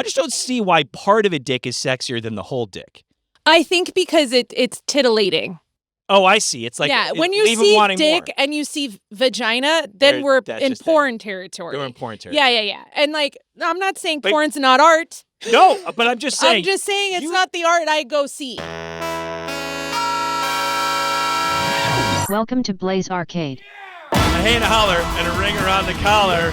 I just don't see why part of a dick is sexier than the whole dick. I think because it's titillating. Oh, I see. It's like when you see dick and you see vagina, then we're in porn territory. We're in porn territory. Yeah. And like, I'm not saying porn's not art. No, but I'm just saying. I'm just saying it's not the art I go see. Welcome to BLEY'S Arcade. A hey and a holler and a ring around the collar.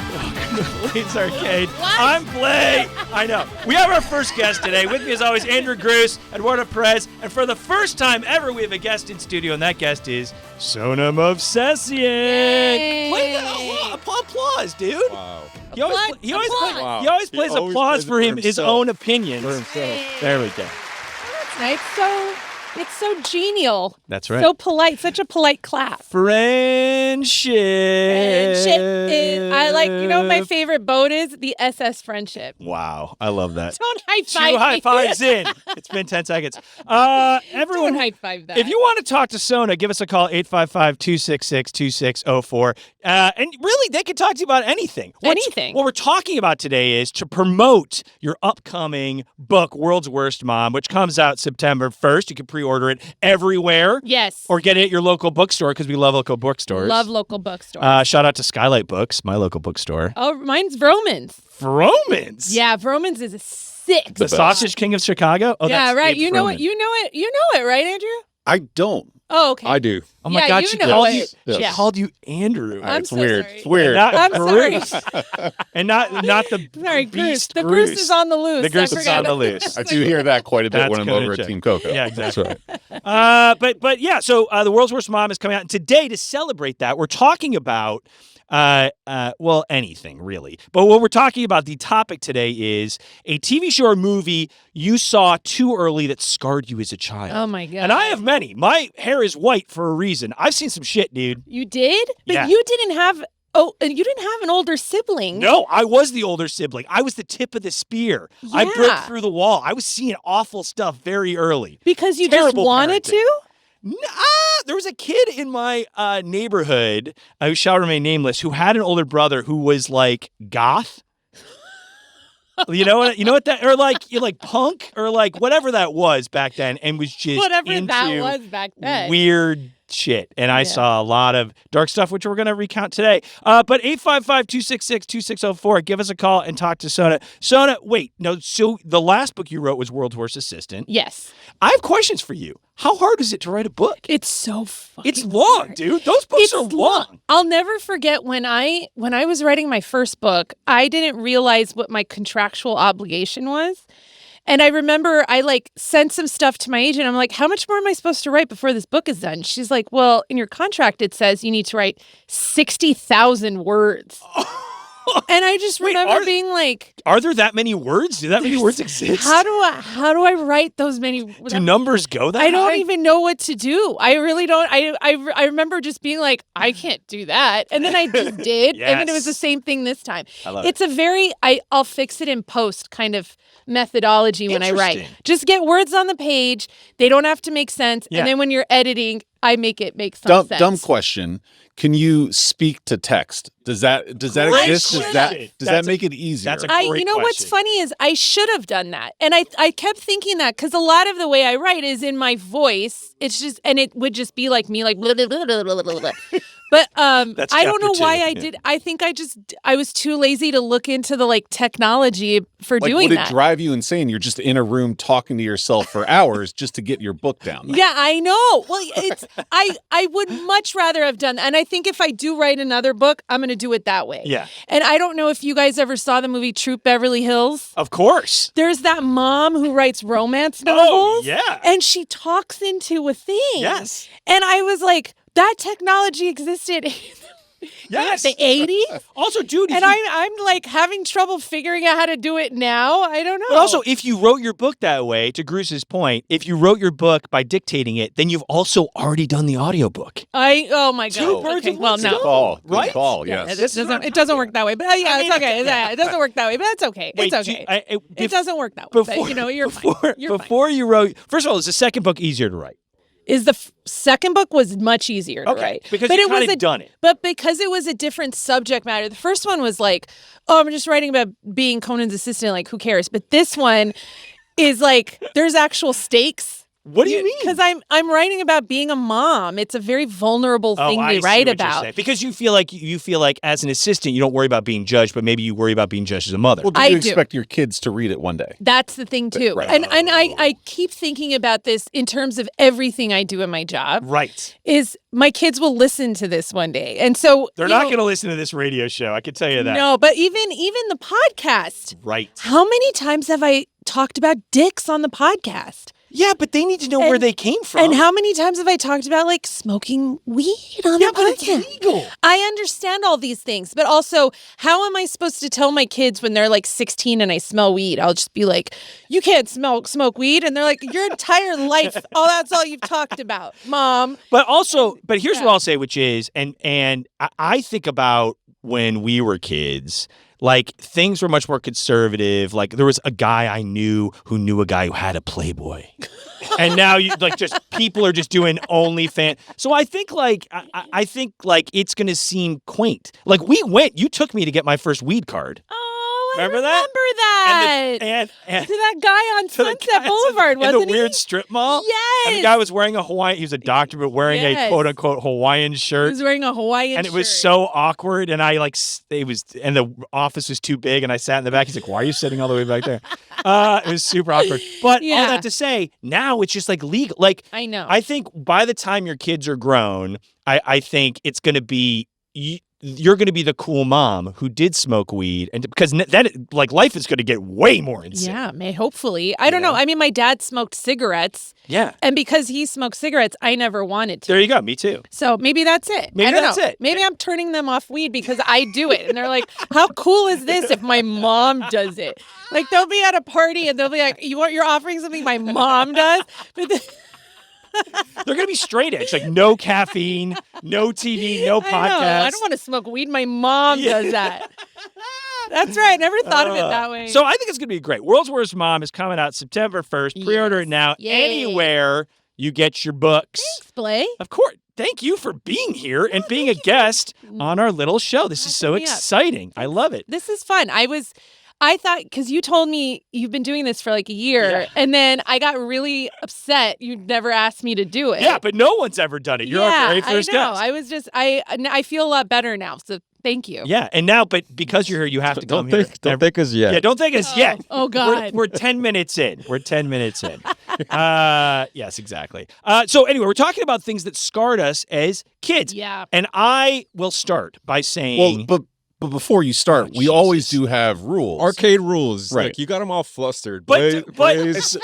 Welcome to BLEY'S Arcade. What? I'm Bley. I know. We have our first guest today. With me as always, Andrew Gruss, Eduardo Perez, and for the first time ever, we have a guest in studio, and that guest is Sona Movsesian. Applause, dude. Wow. He always plays applause for his own opinions. There we go. That's nice. It's so genial. That's right. So polite. Such a polite clap. Friendship. I like, my favorite boat is the SS Friendship. Wow. I love that. Don't high five. 2 high fives in. It's been 10 seconds. Everyone, don't high five that. If you want to talk to Sona, give us a call, 855-266-2604. And really, they can talk to you about anything. Anything. What we're talking about today is to promote your upcoming book, World's Worst Mom, which comes out September 1st. You can pre-order it everywhere. Yes. Or get it at your local bookstore, because we love local bookstores. Love local bookstores. Shout out to Skylight Books, my local bookstore. Oh, mine's Vroman's. Vroman's? Yeah, Vroman's is a sick. The Sausage King of Chicago? Oh, yeah, that's right. Abe You know Vroman. it. You know it, right, Andrew? I don't. Oh, okay. I do. Oh my Yeah, God, you she know called it. you. She Yeah. called you Andrew. I'm It's so weird. sorry. It's weird. Not I'm sorry. Gruss. And not the Sorry, beast Gruss. The Gruss is on the loose. The Gruss I is on forgot. the loose. I do hear that quite a bit That's when I'm gonna over check. at Team Coco. Yeah, exactly. That's right. But yeah, so The World's Worst Mom is coming out. And today, to celebrate that, we're talking about anything really. But what we're talking about, the topic today is a TV show or movie you saw too early that scarred you as a child. Oh my God. And I have many. My hair is white for a reason. I've seen some shit, dude. You did? But Yeah. you didn't have an older sibling. No, I was the older sibling. I was the tip of the spear. I Yeah. broke through the wall. I was seeing awful stuff very early. Because you Terrible just wanted parenting. to? There was a kid in my neighborhood who shall remain nameless who had an older brother who was like goth. You know what that, or like punk or like whatever that was back then, and was just Whatever into that was back then. weird shit. And I saw a lot of dark stuff, which we're going to recount today. But 855-266-2604, give us a call and talk to Sona. Sona, wait, no, so the last book you wrote was World's Worst Assistant. Yes. I have questions for you. How hard is it to write a book? It's so fucking It's long, hard. dude. Those books It's are long. I'll never forget when I was writing my first book, I didn't realize what my contractual obligation was. And I remember I sent some stuff to my agent. I'm like, how much more am I supposed to write before this book is done? She's like, well, in your contract, it says you need to write 60,000 words. And I just remember being like, Are there that many words? Do that many words exist? how do I write those many? Do numbers go that I don't high? even know what to do. I really don't. I remember just being like, I can't do that. And then I just did. And then it was the Yes. same thing this time. I love It's a very, I'll fix it in post kind of methodology when I write. Interesting. Just get words on the page. They don't have to make sense. Yeah. And then when you're editing, I make it make some sense. Dumb question. Can you speak to text? Does that Great exist? question. Does that make it easier? That's a great You know what's question. funny is I should have done that. And I kept thinking that because a lot of the way I write is in my voice. It's just, and it would just be like me, like, blah, blah, blah, blah, blah, blah, blah. But That's I don't know chapter why 2. I did. I think I was too lazy to look into the technology for Like, doing would that. it drive you insane? You're just in a room talking to yourself for hours just to get your book down. Yeah, I know. Well, I would much rather have done that. And I think if I do write another book, I'm going to do it that way. Yeah. And I don't know if you guys ever saw the movie Troop Beverly Hills. Of course. There's that mom who writes romance Oh, novels. yeah. And she talks into a thing. Yes. And I was like, that technology existed Yes. in the 80s. Also, dude, And I'm having trouble figuring out how to do it now. I don't know. But also, if you wrote your book that way, to Gruss's point, if you wrote your book by dictating it, then you've also already done the audiobook. oh my God. Two birds Okay, with well, one no. stone. Call. Good Right? call, Yeah, yes. it doesn't work that way. But yeah, I mean, it's okay. yeah. It doesn't work that way, but that's okay. Wait, It's okay. if- It doesn't work that way. Before, But, you're fine. You're fine. before you wrote, first of all, is the second book easier to write? is the second book was much easier to write. Because but you kind of done it. But because it was a different subject matter. The first one was like, oh, I'm just writing about being Conan's assistant. Like, who cares? But this one is like, there's actual stakes. What do you mean? Because I'm writing about being a mom. It's a very vulnerable thing to write about. Because you feel like as an assistant you don't worry about being judged, but maybe you worry about being judged as a mother. Well, do you expect your kids to read it one day? That's the thing too. Right. And I keep thinking about this in terms of everything I do in my job. Right. Is my kids will listen to this one day. And so they're not going to listen to this radio show. I can tell you that. No, but even the podcast. Right. How many times have I talked about dicks on the podcast? Yeah, but they need to know where they came from. And how many times have I talked about like smoking weed on the podcast? But it's legal. I understand all these things, but also how am I supposed to tell my kids when they're like 16 and I smell weed? I'll just be like, you can't smoke weed. And they're like, your entire life, that's all you've talked about, Mom. But here's what I'll say, which is, and I think about when we were kids, like things were much more conservative. Like there was a guy I knew who knew a guy who had a Playboy. And now people are just doing OnlyFans. So I think I think it's going to seem quaint. Like you took me to get my first weed card. Oh, Remember that? And to that guy on Sunset Boulevard, wasn't he? In the weird strip mall? Yes. And the guy was wearing a Hawaiian, he was a doctor, but wearing a quote-unquote Hawaiian shirt. He was wearing a Hawaiian shirt. And it was so awkward, and and the office was too big, and I sat in the back. He's like, why are you sitting all the way back there? It was super awkward. But all that to say, now it's just like legal. Like, I know. I think by the time your kids are grown, I think it's going to be... You're going to be the cool mom who did smoke weed, and because then life is going to get way more insane. Yeah, hopefully. I don't know. I mean, my dad smoked cigarettes. Yeah. And because he smoked cigarettes, I never wanted to. There you go. Me too. So maybe that's it. Maybe that's it. Maybe I'm turning them off weed because I do it. And they're like, how cool is this if my mom does it? Like they'll be at a party and they'll be like, you're offering something my mom does? But they're going to be straight edge, like no caffeine, no TV, no podcast. I don't want to smoke weed. My mom does that. That's right. Never thought of it that way. So I think it's going to be great. World's Worst Mom is coming out September 1st. Pre-order it now anywhere you get your books. Thanks, Bley. Of course. Thank you for being here and being a guest on our little show. This is so exciting. I love it. This is fun. I thought, because you told me you've been doing this for like a year, and then I got really upset you never asked me to do it. Yeah, but no one's ever done it. You're our very first guest. I was just, I feel a lot better now, so thank you. Yeah, and now, but because you're here, you have to come here. Don't thank us yet. Yeah, don't thank us yet. Oh, God. We're 10 minutes in. Yes, exactly. So anyway, we're talking about things that scarred us as kids. Yeah. And I will start by saying... Well, but before you start, we always do have rules. Arcade rules. Right. Like, you got them all flustered. But Blaze.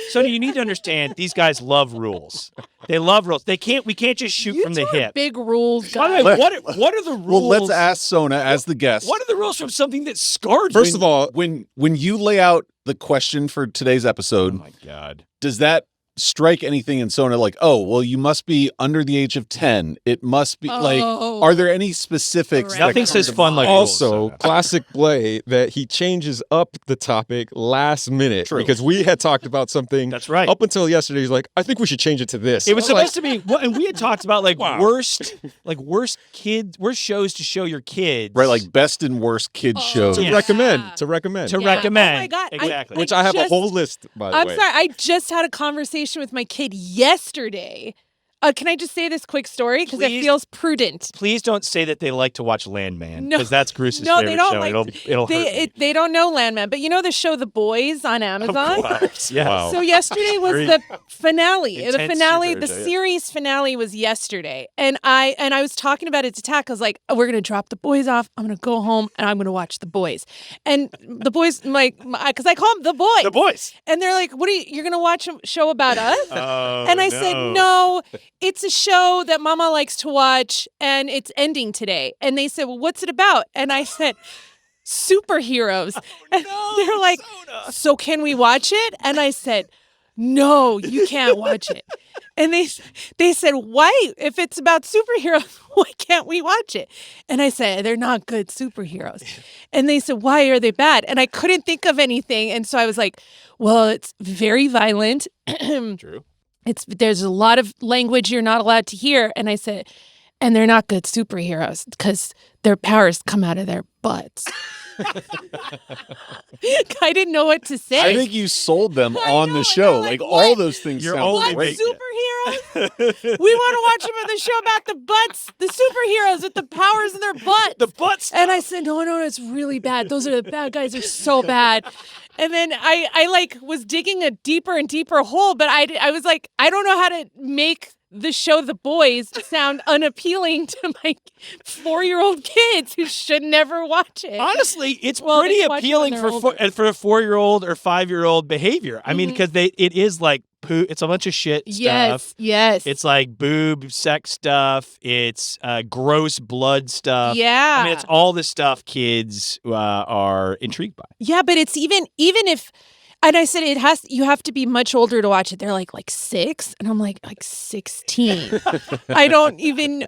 Sona, you need to understand, these guys love rules. They love rules. We can't just shoot from the hip. Big rules, guys. By the way, what are the rules? Well, let's ask Sona as the guest. What are the rules from something that scarred First you? of all, when you lay out the question for today's episode, oh my God, does that strike anything in Sona like, oh, well, you must be under the age of 10. It must be like, are there any specifics? Nothing says fun like also rules, classic Bley that he changes up the topic last minute. True. Because we had talked about something. That's right. Up until yesterday, he's like, I think we should change it to this. It was supposed to be, and we had talked about worst shows to show your kids. Right, like best and worst kids shows. To recommend. To recommend. Oh my God. Exactly. Which I have a whole list, by the way. I'm sorry. I just had a conversation with my kid yesterday. Can I just say this quick story? Because it feels prudent. Please don't say that they like to watch Landman, because that's Gruss's no, favorite they don't show. It'll hurt me. They don't know Landman, but you know the show The Boys on Amazon? Of course, yeah. Wow. So yesterday was the finale. The show. series finale was yesterday. And I was talking about it to Tack. I was like, we're going to drop The Boys off. I'm going to go home and I'm going to watch The Boys. And The Boys, because I call them The Boys. The Boys. And they're like, you're going to watch a show about us? And I said, no. no, it's a show that Mama likes to watch and it's ending today. And they said, well, what's it about? And I said, superheroes. And they're like, so can we watch it? And I said, no, you can't watch it. And they said, why? If it's about superheroes, why can't we watch it? And I said, they're not good superheroes. And they said, why are they bad? And I couldn't think of anything. And so I was like, well, it's very violent. True. There's a lot of language you're not allowed to hear. And I said, and they're not good superheroes because their powers come out of their butts. I didn't know what to say. I think you sold them on the show. Like all those things You're sound only great. Superheroes? We want to watch them on the show about the butts, the superheroes with the powers in their butts. The butts. And I said, no, it's really bad. Those are the bad guys. Are so bad. And then I like was digging a deeper and deeper hole, but I was like, I don't know how to make the show The Boys sound unappealing to my 4-year-old kids who should never watch it. Honestly, it's Well, pretty they watch it appealing when for they're for a 4-year-old or 5-year-old behavior. I mean, because it is like poo. It's a bunch of shit stuff. Yes. It's like boob sex stuff. It's gross blood stuff. Yeah. I mean, it's all the stuff kids are intrigued by. Yeah, but it's even if, and I said you have to be much older to watch it. They're like 6, and I'm like 16. I don't even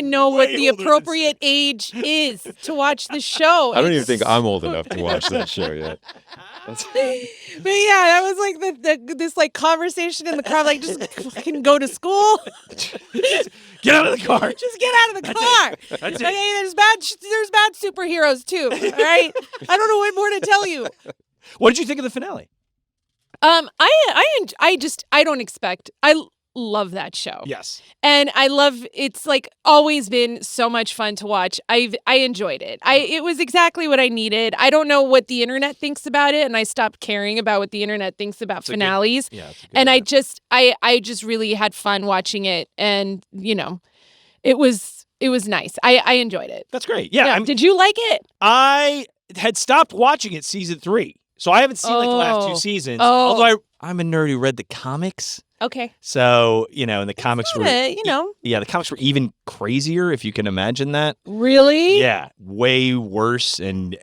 know what the appropriate age is to watch the show. I don't even think I'm old enough to watch that show yet. But yeah, that was like this like conversation in the car, like just fucking go to school. Get out of the car. Just get out of the car. That's it. Okay, there's bad superheroes too. All right, I don't know what more to tell you. What did you think of the finale? I don't expect. I love that show. Yes. And it's like always been so much fun to watch. I enjoyed it. It was exactly what I needed. I don't know what the internet thinks about it, and I stopped caring about what the internet thinks about finales. And I just really had fun watching it, and it was nice. I enjoyed it. That's great. Yeah. Did you like it? I had stopped watching it season 3. So I haven't seen like the last 2 seasons. Although I'm a nerd who read the comics. Okay. So, and the comics were Yeah, the comics were even crazier, if you can imagine that. Really? Yeah, way worse and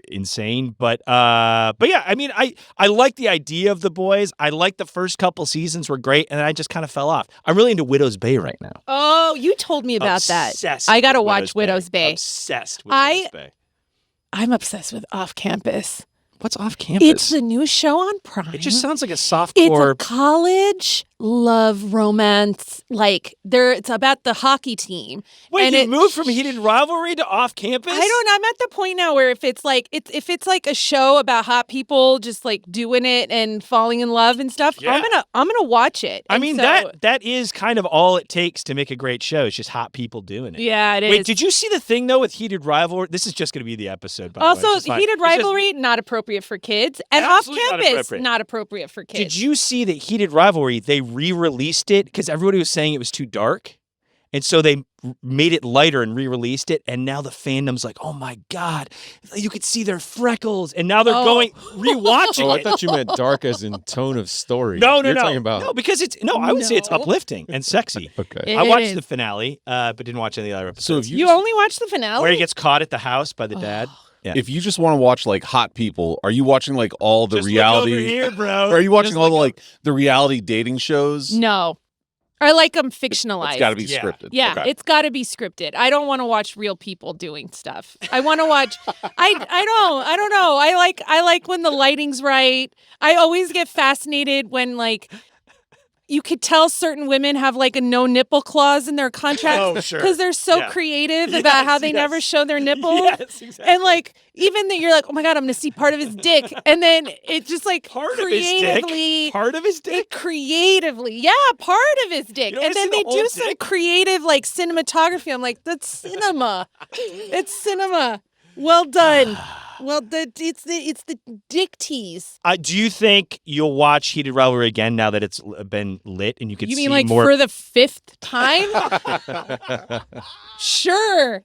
insane. But yeah, I mean, I like the idea of The Boys. I like the first couple seasons were great, and then I just kind of fell off. I'm really into Widow's Bay right now. Oh, you told me about Obsessed that. I got to watch Widow's Widow's Bay. Obsessed with Widow's Bay. I'm obsessed with Off Campus. What's Off Campus? It's the new show on Prime. It just sounds like a It's softcore. a college love romance. Like it's about the hockey team. Wait, and you it- moved from Heated Rivalry to Off Campus? I don't know. I'm at the point now where if it's like a show about hot people just like doing it and falling in love and stuff, Yeah. I'm gonna watch it. I And mean, so- that is kind of all it takes to make a great show. It's just hot people doing it. Yeah, it is. Wait, did you see the thing, though, with Heated Rivalry? This is just going to be the episode, by the way. Also, It's just fine. Heated It's just- Rivalry, not appropriate for kids. And Off Absolutely not Campus, appropriate. not appropriate for kids. Did you see that Heated Rivalry, they re-released it because everybody was saying it was too dark? And so they made it lighter and re-released it. And now the fandom's like, oh my God, you could see their freckles. And now they're going, rewatching Oh, I it. thought you meant dark as in tone of story. No. You're talking about... No, because I would say it's No. uplifting and sexy. Okay. I It watched is. the finale, but didn't watch any of the other episodes. So if You only watched the finale? where he gets caught at the house by the dad. Yeah. If you just want to watch like hot people, are you watching like all the Just reality? look over here, bro. Or are you watching Just all the look like the reality dating shows? No. I like them fictionalized. It's got to be Yeah. scripted. Yeah, Okay. it's got to be scripted. I don't want to watch real people doing stuff. I want to watch. I don't know. I like when the lighting's right. I always get fascinated when like you could tell certain women have like a no nipple clause in their contract Oh, sure. because they're so Yeah. creative about how they yes. never show their nipples. Yes, exactly. And like even that you're like, oh my God, I'm gonna see part of his dick, and then it just like Part of his creatively. dick. Part of his dick. It creatively, yeah, part of his dick, You don't and then wanna see they the whole do some dick? creative like cinematography. I'm like, that's cinema. It's cinema. Well done. Well, it's the dick tease. Do you think you'll watch Heated Rivalry again now that it's been lit and you can You see mean like more? for the 5th time? Sure.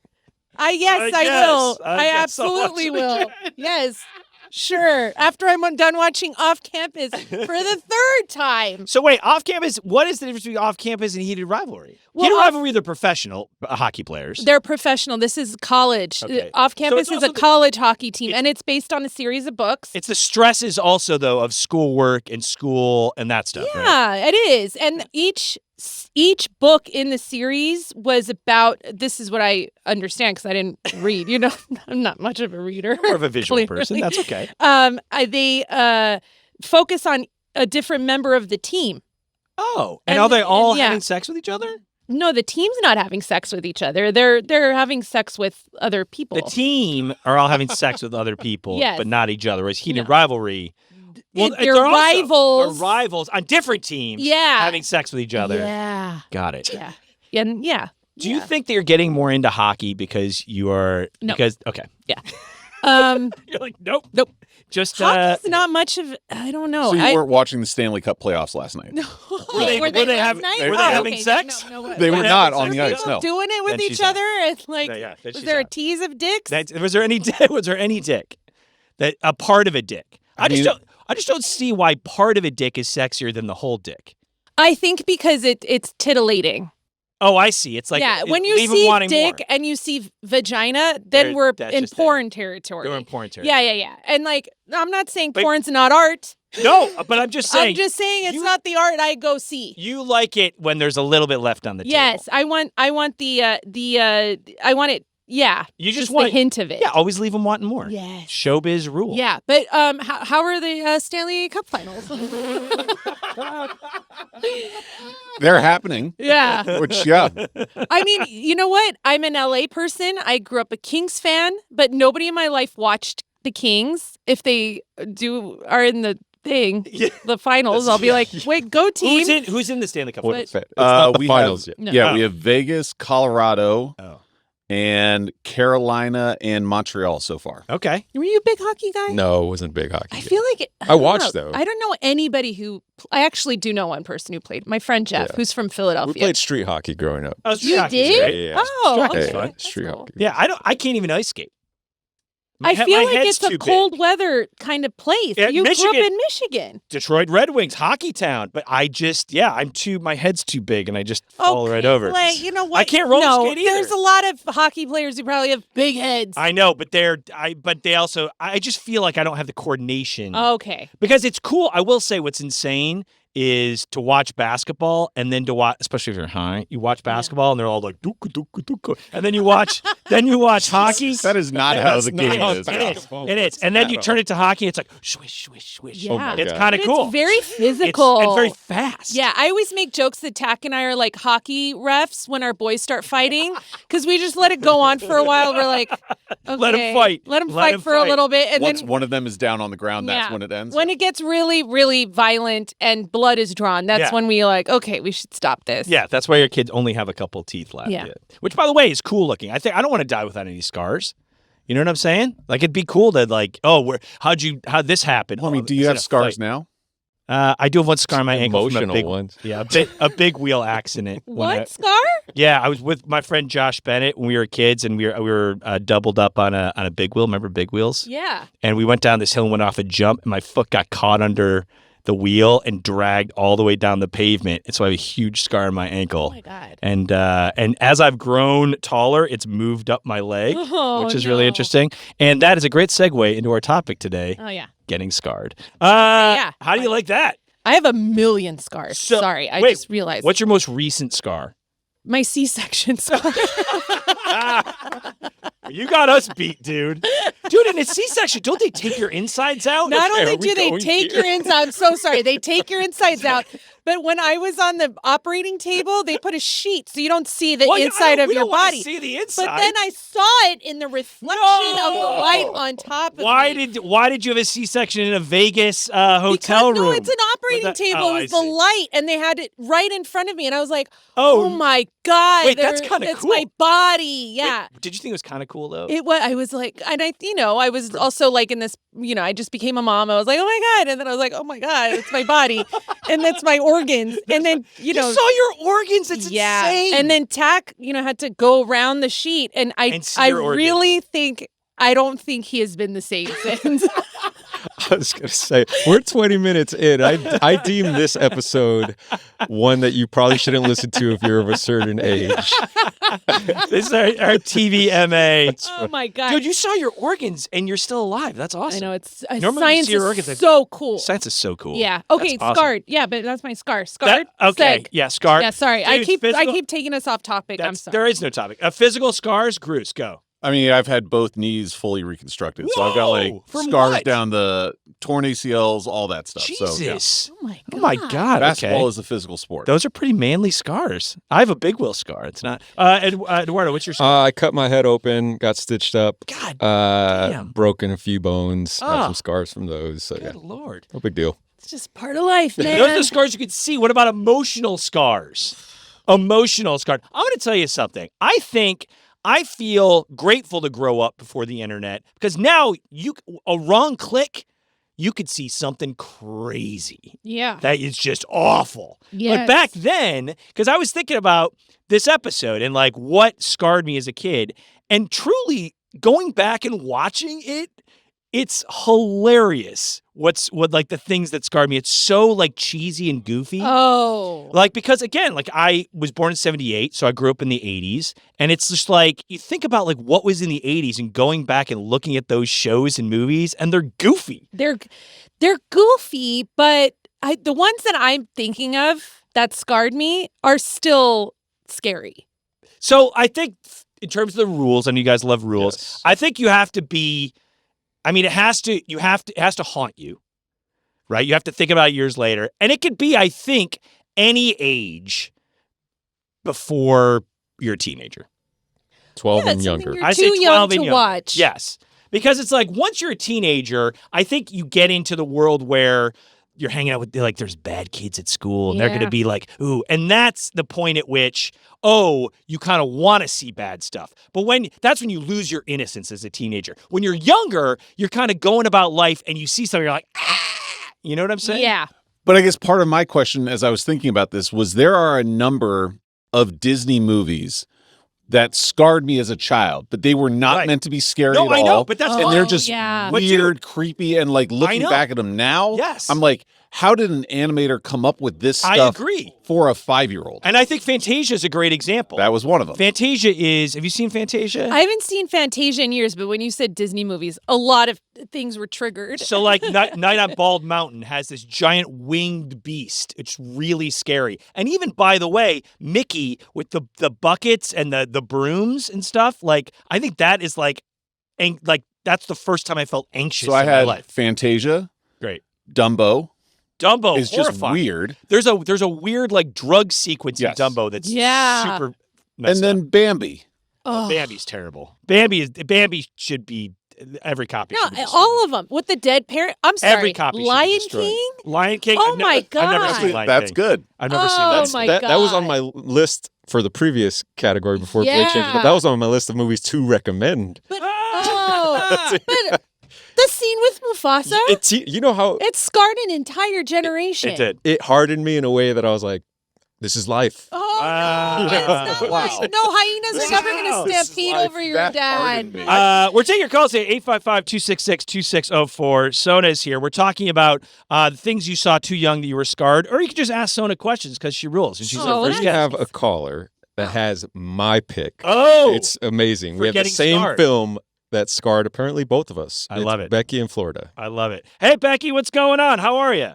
Yes, I guess. will. I I guess I'll watch absolutely it will. again. Yes. Sure. After I'm done watching Off Campus for the third time. So wait, off campus. What is the difference between off campus and heated rivalry? Well, Heated rivalry, they're professional hockey players. They're professional. This is college. Okay. Off Campus it's is also a college hockey team, and it's based on a series of books. It's the stresses also though of schoolwork and school and that stuff. Right? Yeah, it is. And each book in the series was about, this is what I understand because I didn't read, I'm not much of a reader. More of a visual clearly. person. That's okay. They focus on a different member of the team. Oh, and And- are they all yeah. having sex with each other? No, the team's not having sex with each other. They're having sex with other people. The team are all having sex with other people, Yes. but not each other. Whereas heated No. rivalry, They're they're also- rivals. They're rivals on different teams. Yeah. having sex with each other. Yeah. Got it. Yeah. And yeah. Do you think that you're getting more into hockey because you are? No. Because okay, you're like nope. Just hockey's not much of, I don't know. So you weren't watching the Stanley Cup playoffs last night? Were they having sex? They were not having on the sex? ice. No. doing it with Then each she's out. other. It's like, Yeah, then was she's there a out. tease of dicks? Was there any dick that a part of a dick? I just don't see why part of a dick is sexier than the whole dick. I think because it's titillating. Oh, I see. It's like when you leave 'em see wanting dick more. and you see vagina, then we're that's in just it. porn territory. They're in porn territory. Yeah. And like, I'm not saying But- porn's not art. No, but I'm just saying. I'm just saying it's you- not the art I go see. You like it when there's a little bit left on the table. Yes, I want I want it. Yeah, You just the want hint of it. Yeah, always leave them wanting more. Yes. Showbiz rule. Yeah, but how are the Stanley Cup Finals? They're happening. Yeah. Which, yeah. I mean, you know what? I'm an LA person. I grew up a Kings fan, but nobody in my life watched the Kings. If they are in the thing, Yeah. the finals, I'll be like, wait, go team. Who's in the Stanley Cup? But- It's not the we finals have, yet. No. Yeah, we have Vegas, Colorado, Oh. and Carolina and Montreal so far. Okay. Were you a big hockey guy? No, it wasn't big hockey. I feel like I watched, though. I don't know anybody who. I actually do know one person who played. My friend Jeff, Yeah. who's from We Philadelphia. played street hockey growing up. Oh, You street hockey's did? great. Yeah. Oh, Street okay. hockey's fun. That's Street cool. hockey. Yeah, I can't even ice skate. I feel my like head's it's a too cold big. weather kind of place. Yeah, You grew up Michigan- in Michigan. Detroit Red Wings, hockey town. But my head's too big and I just fall right over. Like, you know what? I can't roller skate either. There's a lot of hockey players who probably have big heads. I know, but I just feel like I don't have the coordination. Okay. Because it's cool. I will say what's insane is to watch basketball and then to watch, especially if you're high, you watch basketball and they're all like, "Duka, duka, duka." And then you watch hockey. That is not how the game not is. how basketball It is. And then you turn it to hockey, it's like swish, swish, swish. Yeah. Oh my It's God. kind of But cool. It's very It's physical. and very fast. Yeah, I always make jokes that Tack and I are like hockey refs when our boys start fighting because we just let it go on for a while. We're like, okay, Let 'em fight. Let them Let fight 'em for a fight. little bit. And Once then one of them is down on the ground, that's Yeah. when it ends. when it gets really, really violent and blood is drawn, that's Yeah. when we like, okay, we should stop this. Yeah, that's why your kids only have a couple teeth left. Yeah. Which, by the way, is cool looking. I don't want to die without any scars. You know what I'm saying? Like, it'd be cool to like, how'd this happen? Well, I mean, Oh, do you it's have in a fight. scars now? I do have one scar on my ankle from a Emotional big ones. Yeah, a big wheel accident. What scar? Yeah, I was with my friend Josh Bennett when we were kids, and we were doubled up on a big wheel. Remember big wheels? Yeah. And we went down this hill and went off a jump, and my foot got caught under the wheel and dragged all the way down the pavement. And so I have a huge scar on my ankle. Oh my God. And as I've grown taller, it's moved up my leg, Oh, which is really no. interesting. And that is a great segue into our topic today: Oh yeah. getting scarred. Yeah. How do you like that? I have a million scars. So- Sorry, I wait, just realized. What's your most recent scar? my C-section scar? You got us beat, dude. Dude, in a C-section, don't they take your insides out? Not Okay, only are we do they going take here? your insides, I'm so sorry, they take your insides out. But when I was on the operating table, they put a sheet so you don't see the Well, inside of we your don't wanna body. see the inside. But then I saw it in the reflection of the light on top of Why me. did you have a C-section in a Vegas hotel Because, room? No, it's an operating that- table. oh, It I was the see. light, and they had it right in front of me, and I was like, Oh, "Oh my God!" wait, that's kinda That's cool. my body. Yeah. Wait, did you think it was kind of cool though? It was. I was like, and I was also like in this. I just became a mom. I was like, oh my God, and then I was like, oh my God, it's my body, and that's my organs, and then you saw your organs. It's yeah, insane. and then Tack, had to go around the sheet, and And see I your organs. really think I don't think he has been the same since. I was going to say, we're 20 minutes in. I deem this episode one that you probably shouldn't listen to if you're of a certain age. This is our TVMA. Oh my God. Dude, you saw your organs and you're still alive. That's awesome. I know. It's Normally you science see your organs, is so cool. Science is so cool. Yeah. Okay. That's awesome. Scarred. Yeah, but that's my scar. Scarred. Okay. Seg. Yeah, scarred. Yeah. Sorry. I Dude, keep physical- taking us off topic. I'm sorry. There is no topic. Physical scars, Gruss, go. I mean, I've had both knees fully reconstructed, so I've got like Whoa! From scars what? down the torn ACLs, all that stuff. So, yeah. Jesus. Oh my God. Oh my God. Basketball Okay. is a physical sport. Those are pretty manly scars. I have a big wheel scar. It's not. Eduardo, what's your scar? I cut my head open, got stitched up, God damn. broken a few bones, have Ah. some scars from those. So yeah, Good Lord. no big deal. It's just part of life, man. Those are the scars you can see. What about emotional scars? Emotional scars. I'm going to tell you something. I feel grateful to grow up before the internet because now a wrong click, you could see something crazy. Yeah. That is just awful. Yes. But back then, because I was thinking about this episode and like what scarred me as a kid, and truly going back and watching it, it's hilarious. What like the things that scarred me. It's so like cheesy and goofy. Oh. Like, because again, like I was born in 78, so I grew up in the 80s. And it's just like, you think about like what was in the 80s and going back and looking at those shows and movies, and they're goofy. They're goofy, but the ones that I'm thinking of that scarred me are still scary. So I think in terms of the rules, and you guys love rules, Yes. I think you have to be, I mean, it has to haunt you, right? You have to think about it years later. And it could be, I think, any age before you're a teenager. 12 Yeah, and it's something younger. you're I say too 12 young and to younger. watch. Yes. Because it's like once you're a teenager, I think you get into the world where you're hanging out with, like, there's bad kids at school and they're going to Yeah. be like, ooh. And that's the point at which, oh, you kind of want to see bad stuff. But that's when you lose your innocence as a teenager. When you're younger, you're kind of going about life and you see something, you're like, ah, you know what I'm saying? Yeah. But I guess part of my question as I was thinking about this was there are a number of Disney movies that scarred me as a child, but they were not Right. meant to be scary No, at I all. know, but that's and why. they're just yeah. But you- weird, creepy, and like looking know. back at them now, Yes. I'm like, how did an animator come up with this I stuff agree. for a 5-year-old? And I think Fantasia is a great example. That was one of them. Fantasia is, have you seen Fantasia? I haven't seen Fantasia in years, but when you said Disney movies, a lot of things were triggered. So like Night on Bald Mountain has this giant winged beast. It's really scary. And even, by the way, Mickey with the buckets and the brooms and stuff, like I think that is like that's the first time I felt anxious So I in my had life. Fantasia, Great. Dumbo. Dumbo Is just horrifying. weird. There's a weird like drug sequence Yes. in Dumbo that's Yeah. super messed And then Bambi. Oh. Bambi's terrible. Bambi should be every copy. No, should be destroyed. all of them with the dead parent. I'm sorry. Every copy should be Lion destroyed. King. Lion King. Oh I've my I've never God. seen Lion That's King. good. I've never seen Oh that. my That was on God. my list for the previous category before Blake changed it, but that was on my list of movies to recommend. But but the scene with Mufasa, You know how it scarred an entire generation. It did. it hardened me in a way that I was like, this is life. Oh, Wow. it's not Wow. like, no hyenas are never going Wow. to stampede over your That dad. hardened me. We're taking your calls today, 855-266-2604. Sona's here. We're talking about the things you saw too young that you were scarred, or you can just ask Sona questions because she rules and she's Oh, our first We that's guest. have a caller that has my pick. Oh, It's amazing. For We have the getting same scarred. film that scarred apparently both of us. I It's love it. Becky in Florida. I love it. Hey, Becky, what's going on? How are you?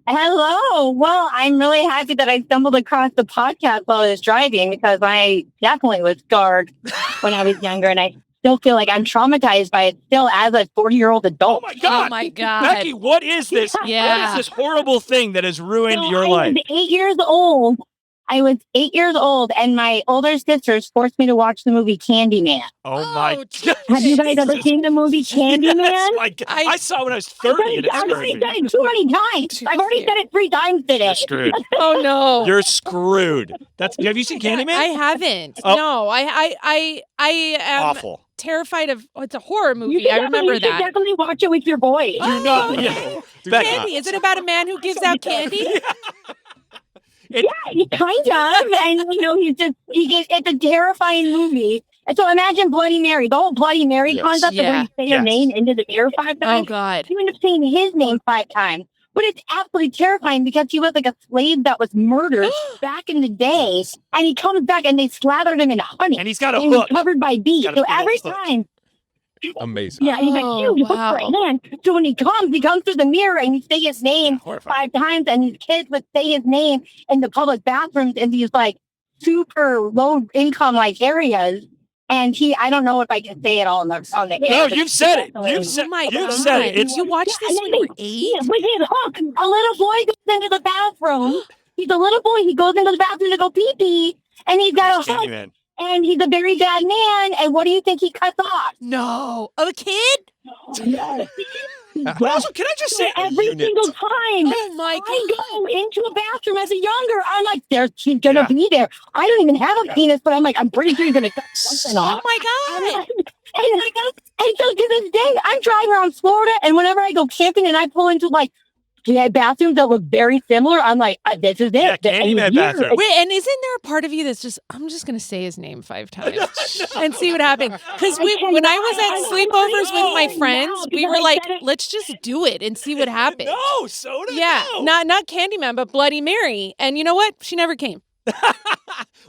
Hello. Well, I'm really happy that I stumbled across the podcast while I was driving because I definitely was scarred when I was younger, and I still feel like I'm traumatized by it still as a 40-year-old Oh adult. my God. Oh my God. Becky, what is this? Yeah. What is this horrible thing that has ruined So your I life? was 8 years old. I was 8 years old, and my older sisters forced me to watch the movie Candyman. Oh my Oh, God. Have you guys ever Jesus. seen the movie Candyman? Yes, my God. I saw it when I was 30 and it I've scared already me. said it too many times. I've already said it 3 times today. You're screwed. Oh no. You're screwed. Have you seen Candyman? I haven't. Oh. No, I am Awful. terrified of. Oh, it's a horror You movie. should I remember definitely- you should that. definitely watch it with your boys. Oh, No, okay. yeah. Becky. Candy. Is it about a man who gives out candy? Yeah, kind of. And, it's a terrifying movie. And so imagine Bloody Mary, the whole Bloody Mary concept of where you say your name into the mirror 5 times. Oh, God. You end up saying his name 5 times. But it's absolutely terrifying because he was like a slave that was murdered back in the day. And he comes back and they slathered him in honey. And he's got a and he was hook. covered by bees. Got a So big old every hook. time. Amazing. Yeah, he's like, Oh, you look wow. right man. So when he comes through the mirror and he say his name Horrifying. 5 times, and these kids would say his name in the public bathrooms in these like super low income like areas. And I don't know if I can say it all on the No, air, but you've said it. definitely- You've said, Oh my you've God. said it. It's You watched this when you were 8? Yeah, with his hook. A little boy goes into the bathroom. He's a little boy. He goes into the bathroom to go pee pee, and he's got a hook, Candyman. and he's a very bad man. And what do you think he cuts off? No. Of a kid? But also, can I just say, Every unit. single time Oh, my I God. go into a bathroom as a younger, I'm like, she's gonna Yeah. be there. I don't even have a penis, but I'm like, I'm pretty sure you're gonna cut something Oh, off. my I'm God. like, and so to this day, I'm driving around Florida, and whenever I go camping and I pull into like bathrooms that look very similar, I'm like, this is it. Yeah, And Candyman here- bathroom. Wait, and isn't there a part of you that's just, I'm just going to say his name 5 times and see what happens? Because when I was at sleepovers with my friends, we were like, let's just do it and see what happens. no, Sona, Yeah, no. not Candyman, but Bloody Mary. And you know what? She never came.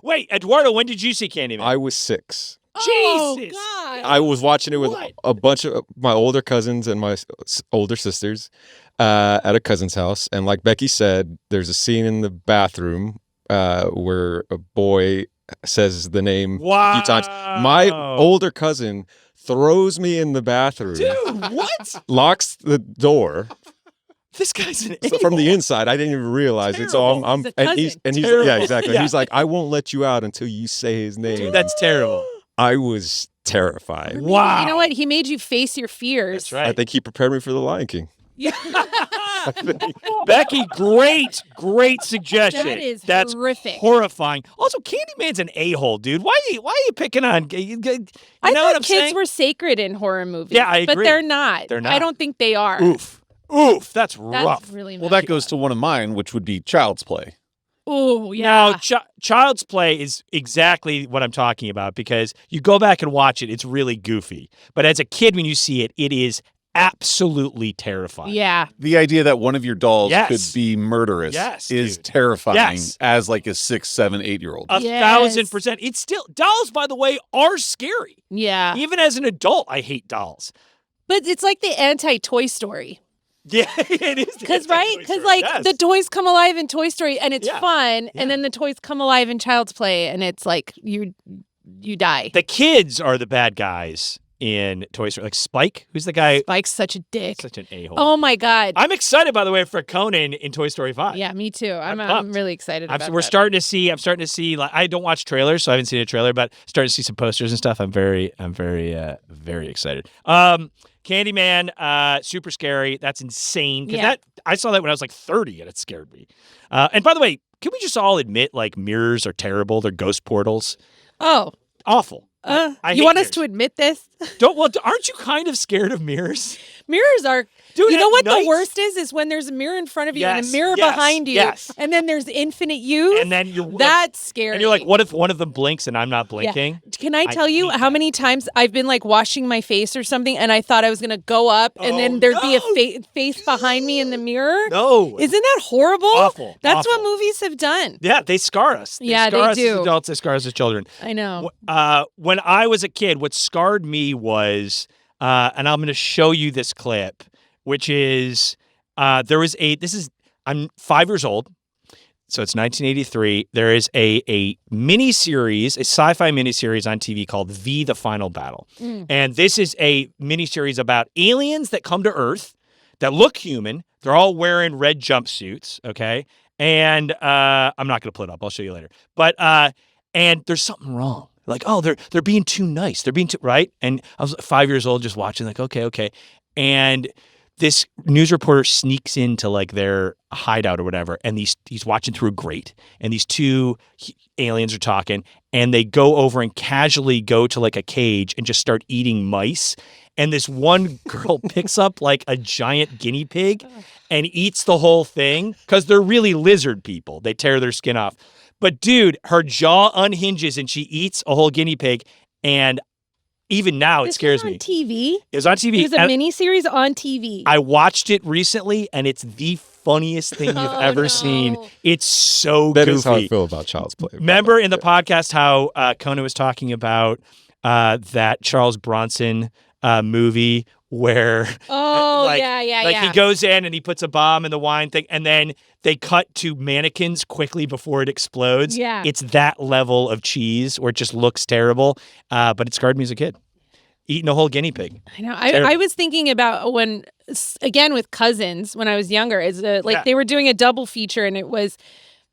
Wait, Eduardo, when did you see Candyman? I was 6. Oh, Jesus. God. I was watching it with What? a bunch of my older cousins and my older sisters at a cousin's house. And like Becky said, there's a scene in the bathroom where a boy says the name a few times. My older cousin throws me in the bathroom, Dude, what? locks the door. This guy's an So from the a-hole. inside, I didn't even realize it. So Terrible. I'm He's a and he's cousin. yeah, Terrible. exactly. Yeah. He's like, I won't let you out until you say his name. Dude, that's terrible. I was terrified. Wow. You know what? He made you face your fears. That's right. I think he prepared me for the Lion King. Becky, great suggestion. That is That's horrific. horrifying. Also, Candyman's an a-hole, dude. Why are you picking on? You know I what thought I'm kids saying? were sacred in horror movies. Yeah, I But agree. they're not. They're not. I don't think they are. Oof, that's That's rough. really Well, messy. that goes to one of mine, which would be Child's Play. Oh, yeah. Now, Child's Play is exactly what I'm talking about because you go back and watch it, it's really goofy. But as a kid, when you see it, it is absolutely terrifying. Yeah. The idea that one of your dolls Yes. could be murderous Yes, is dude. terrifying Yes. as like a 6, 7, 8-year-old. 1,000%. It's still, dolls, by the way, are scary. Yeah. Even as an adult, I hate dolls. But it's like the anti-Toy Story. Yeah, it is. Because, right? Because, like, the toys come alive in Toy Story and it's Yeah. fun. Yeah. And then the toys come alive in Child's Play and it's like you die. The kids are the bad guys in Toy Story. Like Spike, who's the guy? Spike's such a dick. Such an a-hole. Oh, my God. I'm excited, by the way, for Conan in Toy Story 5. Yeah, me too. I'm pumped. really excited about We're that. starting to see. I'm starting to see. Like, I don't watch trailers, so I haven't seen a trailer, but starting to see some posters and stuff. I'm very excited. Candyman, super scary. That's insane. Because Yeah. I saw that when I was like 30, and it scared me. And by the way, can we just all admit like mirrors are terrible? They're ghost portals. Oh. Awful. I you hate want us mirrors. to admit this? Aren't you kind of scared of mirrors? Mirrors are. Dude, you know at what night- the worst is when there's a mirror in front of you and Yes, a mirror yes, behind you, yes. and then there's infinite youth. And then you're That's scary. and you're like, what if one of them blinks and I'm not blinking? Can I tell you hate how that. many times I've been like washing my face or something, and I thought I was gonna go up, and Oh, then there'd be no. a face behind me in the mirror? No. Isn't that horrible? Awful, That's what awful. movies have done. Yeah, they scar us. Yeah, scar they us do. as adults. They scar us as children. I know. When I was a kid, what scarred me was, and I'm going to show you this clip, which is I'm 5 years old, so it's 1983. There is a miniseries, a sci-fi miniseries on TV called V: The Final Battle, and this is a miniseries about aliens that come to Earth that look human. They're all wearing red jumpsuits, okay? And I'm not going to pull it up. I'll show you later. But and there's something wrong. Like, oh, they're being too nice. They're being too right. And I was 5 years old, just watching. Like, okay. And this news reporter sneaks into like their hideout or whatever, and he's watching through a grate, and these two aliens are talking, and they go over and casually go to like a cage and just start eating mice. And this one girl picks up like a giant guinea pig and eats the whole thing because they're really lizard people. They tear their skin off. But dude, her jaw unhinges and she eats a whole guinea pig. And even now, it scares was me. on TV. It was on TV. It was a and miniseries on TV. I watched it recently, and it's the funniest thing you've ever seen. It's so That goofy. is how I feel about Child's Play. Remember in the podcast how Conan was talking about that Charles Bronson movie where he goes in and he puts a bomb in the wine thing, and then they cut to mannequins quickly before it explodes. Yeah. It's that level of cheese where it just looks terrible, but it scarred me as a kid. Eating a whole guinea pig. I know. I was thinking about when, again, with Cousins when I was younger, they were doing a double feature, and it was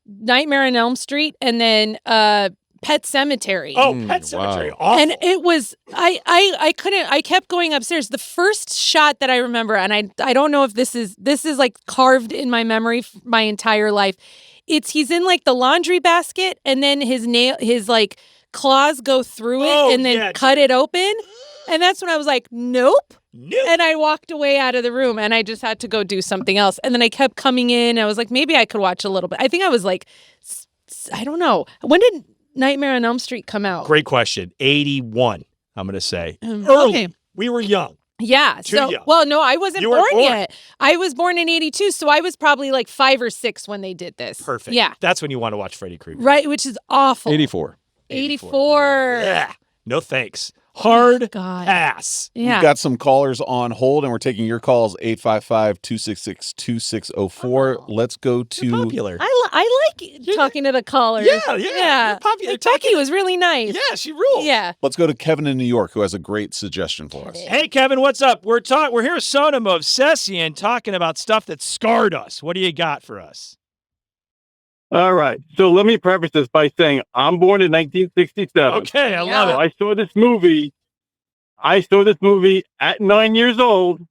Nightmare on Elm Street and then Pet Sematary. Oh, Pet Sematary. Wow. Awful. And it was, I couldn't, I kept going upstairs. The first shot that I remember, and I don't know if this is like carved in my memory my entire life. He's in like the laundry basket, and then his like claws go through it and then cut it open. And that's when I was like, nope. And I walked away out of the room, and I just had to go do something else. And then I kept coming in. I was like, maybe I could watch a little bit. I think I was like, I don't know. When did Nightmare on Elm Street come out? Great question. 81, I'm going to say. Early. Okay. We were young. Yeah. Too young. Well, no, I wasn't You weren't born born. yet. I was born in 82, so I was probably like 5 or 6 when they did this. Perfect. Yeah. That's when you want to watch Freddy Krueger. Right, which is awful. 84. 84. Yeah. No thanks. Hard God. pass. Yeah. We've got some callers on hold, and we're taking your calls 855-266-2604. Let's go to Popular. I like talking to the callers. Yeah. Yeah. Popular. Like, Becky was really nice. Yeah, she rules. Yeah. let's go to Kevin in New York, who has a great suggestion for us. Hey, Kevin, what's up? We're here with Sona Movsesian talking about stuff that scarred us. What do you got for us? All right. So let me preface this by saying I'm born in 1967. Okay, I Yeah. love So it. I saw this movie. At 9 years old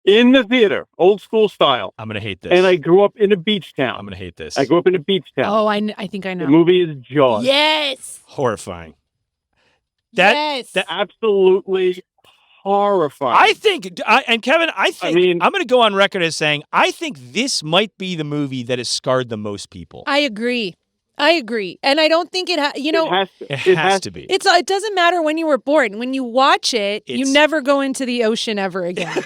in the theater, old school style. I'm going to hate this. And I grew up in a beach I'm town. going to hate this. I grew up in a beach town. Oh, I think I know. The movie is Jaws. Yes. Horrifying. Yes. Absolutely horrifying. I think, and Kevin, I'm going to go on record as saying, I think this might be the movie that has scarred the most people. I agree. And I don't think it has to be. it doesn't matter when you were born. When you watch it, you never go into the ocean ever again.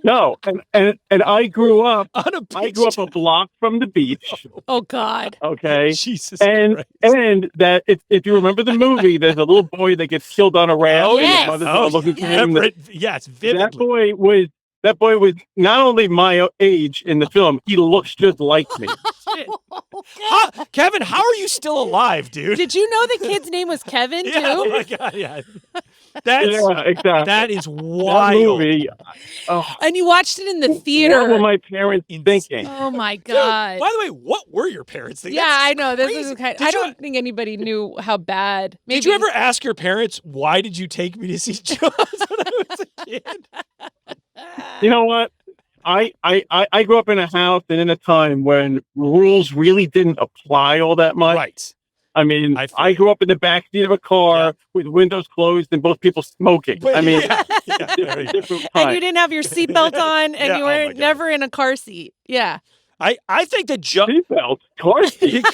No, and I grew up On a beach. I grew up a block from the beach. Oh God. Okay. Jesus And Christ. and that if you remember the movie, there's a little boy that gets killed on a raft. Oh, and his yes. mother's Oh, looking for yeah. him. Yes, vividly. That boy was not only my age in the film, he looks just like me. Kevin, how are you still alive, dude? Did you know the kid's name was Kevin Yeah, oh too? my God, yeah. That's, Yeah, exactly. that is That wild. movie. Oh, And you watched it in the what were theater. my parents thinking? Oh my Dude, God. by the way, what were your parents thinking? Yeah, That's I know. This crazy. is kind. Did I you- don't think anybody knew how bad. Maybe. Did you ever ask your parents, why did you take me to see Jaws when I was a kid? You know what? I grew up in a house and in a time when rules really didn't apply all that much. Right. I mean, I feel I grew up in the backseat of a car with windows closed and both people smoking. But- I mean, yeah, it's yeah, a different And time. you didn't have your seatbelt on, and Yeah, you oh my were God. never in a car seat. Yeah. I think that Seatbelt, car seat.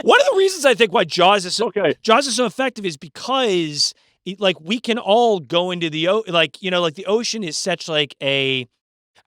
one of the reasons I think why Jaws is so Okay. effective is because we can all go into the the ocean is such like a,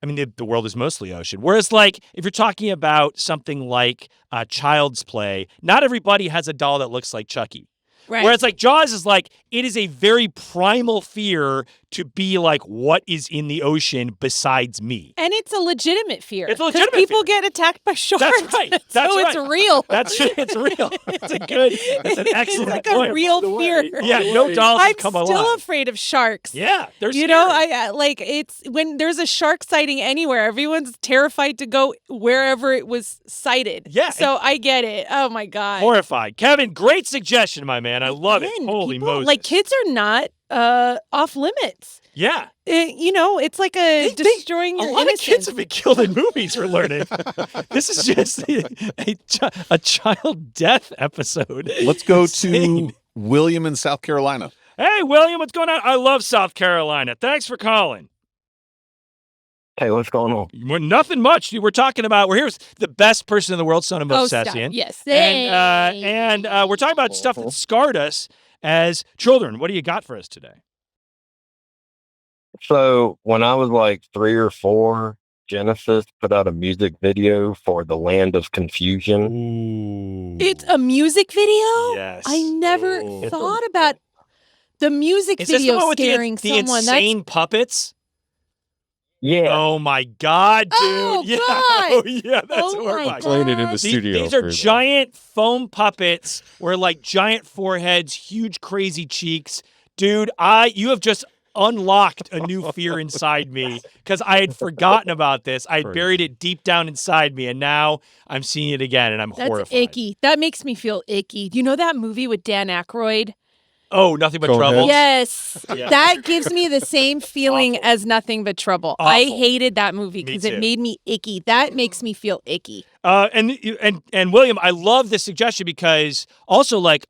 I mean the world is mostly ocean. Whereas like if you're talking about something like Child's Play, not everybody has a doll that looks like Chucky. Right. Whereas like Jaws is like, it is a very primal fear to be like, what is in the ocean besides me? And it's a legitimate fear. It's a 'Cause legitimate people fear. get attacked by sharks. That's right. That's so right. it's real. It's real. It's an excellent It's like point. a real The way- fear. Yeah, no dolls I'm have come still alive. afraid of sharks. Yeah, there's You know, it's when there's a shark sighting anywhere, everyone's terrified to go wherever it was sighted. Yeah, So I get it. Oh my God. horrified. Kevin, great suggestion, my man. I love it. Again, Holy people- Moses. Like kids are not off limits. Yeah. It's like destroying A your lot innocence. of kids have been killed in movies, we're learning. This is just a child death episode. Let's go Insane. to William in South Carolina. Hey, William, what's going on? I love South Carolina. Thanks for calling. Hey, what's going on? We're nothing much. We're talking about. We're here with the best person in the world, Sona Oh, stop. Movsesian. Yes. And we're talking about stuff that scarred us as children. What do you got for us today? So when I was like 3 or 4, Genesis put out a music video for The Land of Confusion. Ooh. It's a music video? Yes. I never Ooh. thought about the music Is this the video one with scaring the someone. insane puppets? Yeah. Oh my God, dude! Oh, yeah, God. oh yeah, that's Oh, my horrifying. Playing it in the God. studio. These are for the- giant foam puppets, where like giant foreheads, huge crazy cheeks, dude. You have just unlocked a new fear inside me because I had forgotten about this. I had buried it deep down inside me, and now I'm seeing it again, and I'm That's horrified. icky. That makes me feel icky. Do you know that movie with Dan Aykroyd? Oh, Nothing But Coneheads? Trouble. Yes. Yeah. That gives me the same feeling Awful. as Nothing But Trouble. I Awful. hated that movie Me because too. it made me icky. That makes me feel icky. And William, I love this suggestion because also like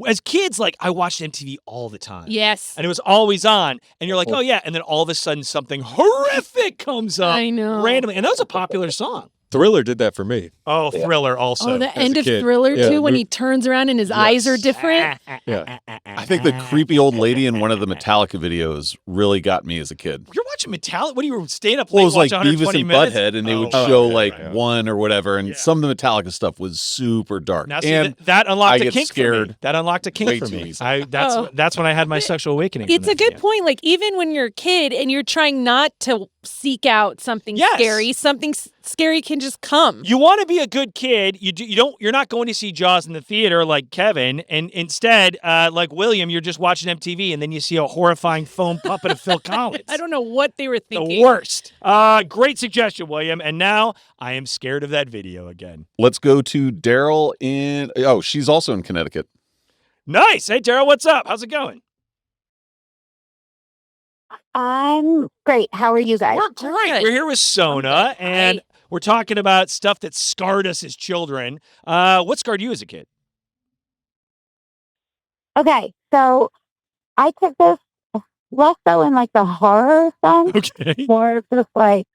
as kids, like I watched MTV all the time. Yes. And it was always on. And you're like, oh yeah. And then all of a sudden something horrific comes up I know. randomly. And that was a popular song. Thriller did that for me. Oh, Thriller also. Oh, the as end a of kid. Thriller Yeah, too, when we- he turns around and his eyes are different. Yeah. I think the creepy old lady in one of the Metallica videos really got me as a kid. You're watching Metallica? What are you staying up late? Well, it was like watching Beavis 120 and minutes? Butthead, and they would Oh, show right, like right. one or whatever, and Yeah. some of the Metallica stuff was super dark. Now, see, and that unlocked I a get kink for scared me. That unlocked a kink way for too me. easily. That's when I had my sexual awakening. from It's a that good video. point. Like even when you're a kid and you're trying not to seek out something Yes. scary, something scary can just come. You want to be a good kid. You're not going to see Jaws in the theater like Kevin, and instead, like William, you're just watching MTV, and then you see a horrifying foam puppet of Phil Collins. I don't know what they were thinking. The worst. Great suggestion, William. And now I am scared of that video again. let's go to Daryl in. Oh, she's also in Connecticut. Nice. Hey, Daryl, what's up? How's it going? I'm great. How are you guys? We're great. Good. We're here with Sona, and we're talking about stuff that scarred us as children. What scarred you as a kid? Okay, so I took this less so in like the horror sense, Okay. more of just like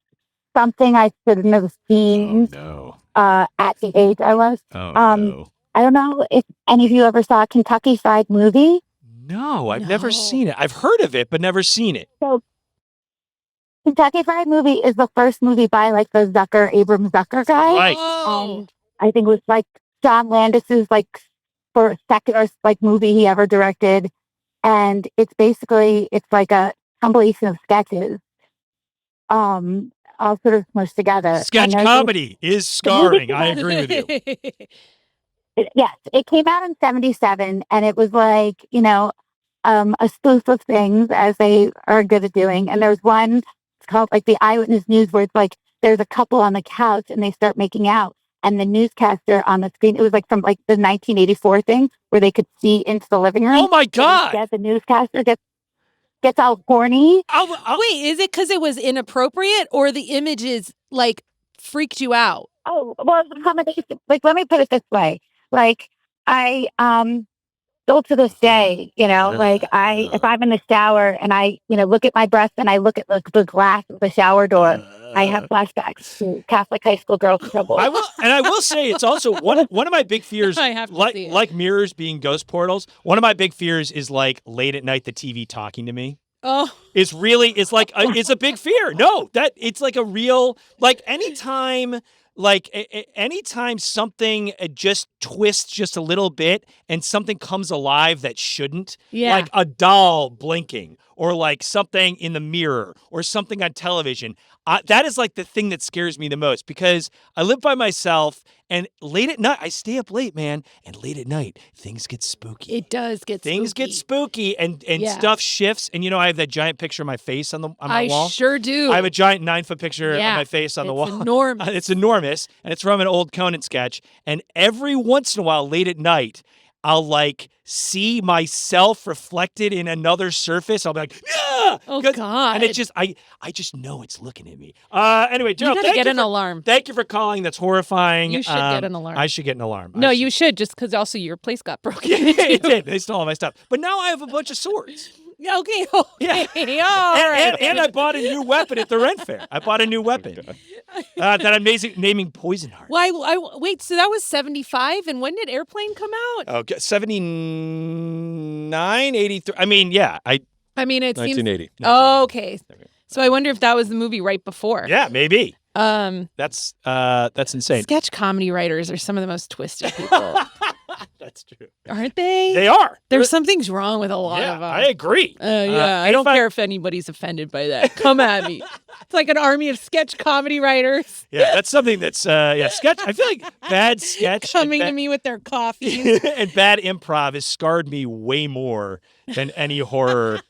something I shouldn't have seen no. at the age I was. Oh, no. I don't know if any of you ever saw a Kentucky Fried Movie. No, I've never No. seen it. I've heard of it, but never seen it. So Kentucky Fried Movie is the first movie by like the Abrams Zucker guy. Right. Oh. And I think it was like John Landis's like first second or like movie he ever directed. And it's like a compilation of sketches. All sort of smushed together. Sketch And there's comedy is scarring. I agree with you. Yes, it came out in 1977, and it was like, a spoof of things as they are good at doing. And there's one, it's called like the Eyewitness News, where it's like there's a couple on the couch and they start making out. And the newscaster on the screen, it was like from like the 1984 thing where they could see into the living room. Oh my And God. instead, the newscaster gets all horny. Wait, is it because it was inappropriate or the images like freaked you out? Oh, well, the combination. Like, let me put it this way. Like, I still to this day, like if I'm in the shower and I, look at my breast and I look at the glass of the shower door, I have flashbacks to Catholic high school girls in trouble. I will say it's also one of my big fears. I have to see it. Like mirrors being ghost portals. One of my big fears is like late at night the TV talking to me. Oh, It's a big fear. No, that it's like a real like anytime. Like anytime something just twists just a little bit and something comes alive that shouldn't, yeah. like a doll blinking or like something in the mirror or something on television, that is like the thing that scares me the most because I live by myself and late at night, I stay up late, man, and late at night, things get spooky. It does get Things spooky. get spooky and Yeah. stuff shifts. And I have that giant picture of my face on my wall. I sure do. I have a giant 9-foot picture of Yeah, my face on the it's wall. enormous. It's enormous, and it's from an old Conan sketch. And every once in a while, late at night, I'll like see myself reflected in another surface. I'll be like, yeah! Oh, 'Cause- God. And it just, I just know it's looking at me. Anyway, You Gerald, gotta get an alarm. Thank you for calling. That's horrifying. You should get an alarm. I should get an alarm. No, I you should just because also your place got broken Yeah, into. it did. They stole all my stuff. But now I have a bunch of swords. Okay, okay, all right. And I bought a new weapon at the rent fair. I bought a new weapon that I'm naming Poison Heart. Why? Wait, so that was 75, and when did Airplane come out? Okay, 79, 83. I mean, yeah, I mean, it seems. 1980. Oh, okay. So I wonder if that was the movie right before. Yeah, maybe. That's insane. Sketch comedy writers are some of the most twisted people. That's true. Aren't they? They are. There's something's wrong with a lot of them. I agree. I don't care if anybody's offended by that. Come at me. It's like an army of sketch comedy writers. Yeah, that's something that's sketch. I feel like bad sketch coming to me with their coffee and bad improv has scarred me way more than any horror.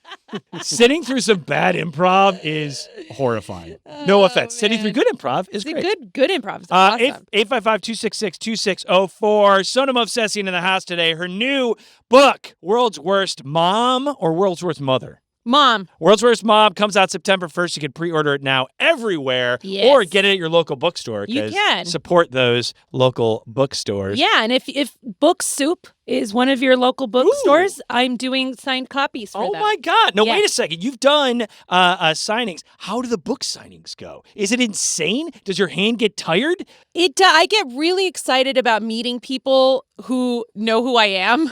Sitting through some bad improv is horrifying. No offense. Man. Sitting through good improv is great. Good improv. Is awesome. 855-266-2604. Sona Movsesian in the house today. Her new book, World's Worst Mom or World's Worst Mother? Mom. World's Worst Mom comes out September 1st. You can pre-order it now everywhere or get it at your local bookstore. You can. Support those local bookstores. Yeah, and if Book Soup is one of your local bookstores, I'm doing signed copies for them. Oh, my God. No, wait a second. You've done signings. How do the book signings go? Is it insane? Does your hand get tired? I get really excited about meeting people who know who I am.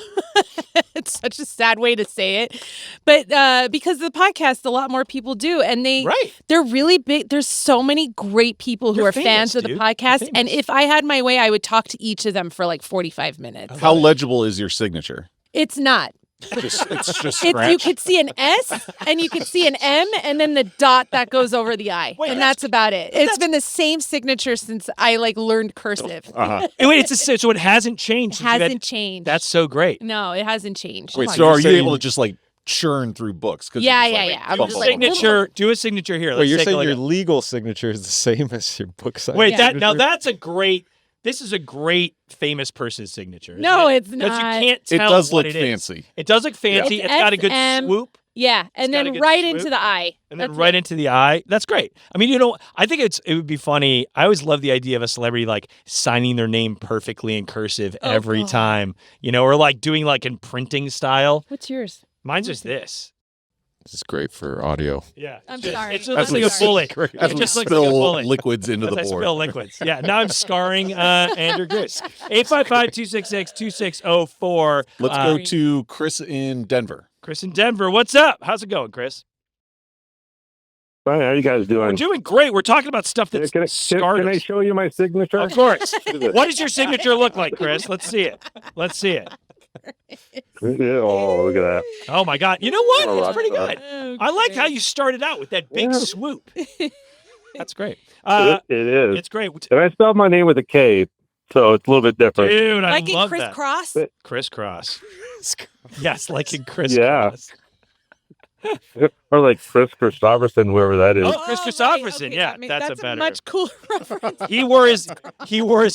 It's such a sad way to say it. But because the podcast, a lot more people do. And they're really big. There's so many great people who are fans of the podcast. And if I had my way, I would talk to each of them for like 45 minutes. How legible is your signature? It's not. It's just scratch. You could see an S and you could see an M and then the dot that goes over the I. And that's about it. It's been the same signature since I learned cursive. And wait, so it hasn't changed. It hasn't changed. That's so great. No, it hasn't changed. Wait, so are you able to just churn through books? Yeah. I'm just do a signature here. Wait, you're saying your legal signature is the same as your book signature? Wait, this is a great famous person's signature. No, it's not. Because you can't tell it does what look it fancy. Is. It does look fancy. It's got a good swoop. Yeah, and then right into the eye. And then right into the eye. That's great. I mean, I think it would be funny. I always love the idea of a celebrity signing their name perfectly in cursive every time, or doing in printing style. What's yours? Mine's just this. This is great for audio. Yeah. I'm sorry. It just looks like a bullet. It just looks like a bullet. Liquids into the board. Spill liquids. Yeah. Now I'm scarring Andrew Gruss. 855-266-2604. Let's go to Chris in Denver. Chris in Denver. What's up? How's it going, Chris? Fine. How are you guys doing? We're doing great. We're talking about stuff that's scarred Can I show you my signature? Of course. What does your signature look like, Chris? Let's see it. Oh, look at that. Oh, my God. You know what? It's pretty good. Oh, I like how you started out with that big swoop. That's great. It is. It's great. And I spelled my name with a K, so it's a little bit different. Dude, I like love in that. Crisscross? Crisscross. Yes, like in Crisscross. Yeah. Or like Chris Christopherson, whoever that is. Oh, Chris Christopherson. Okay, Yeah, that's a better. Much cooler reference. He wore his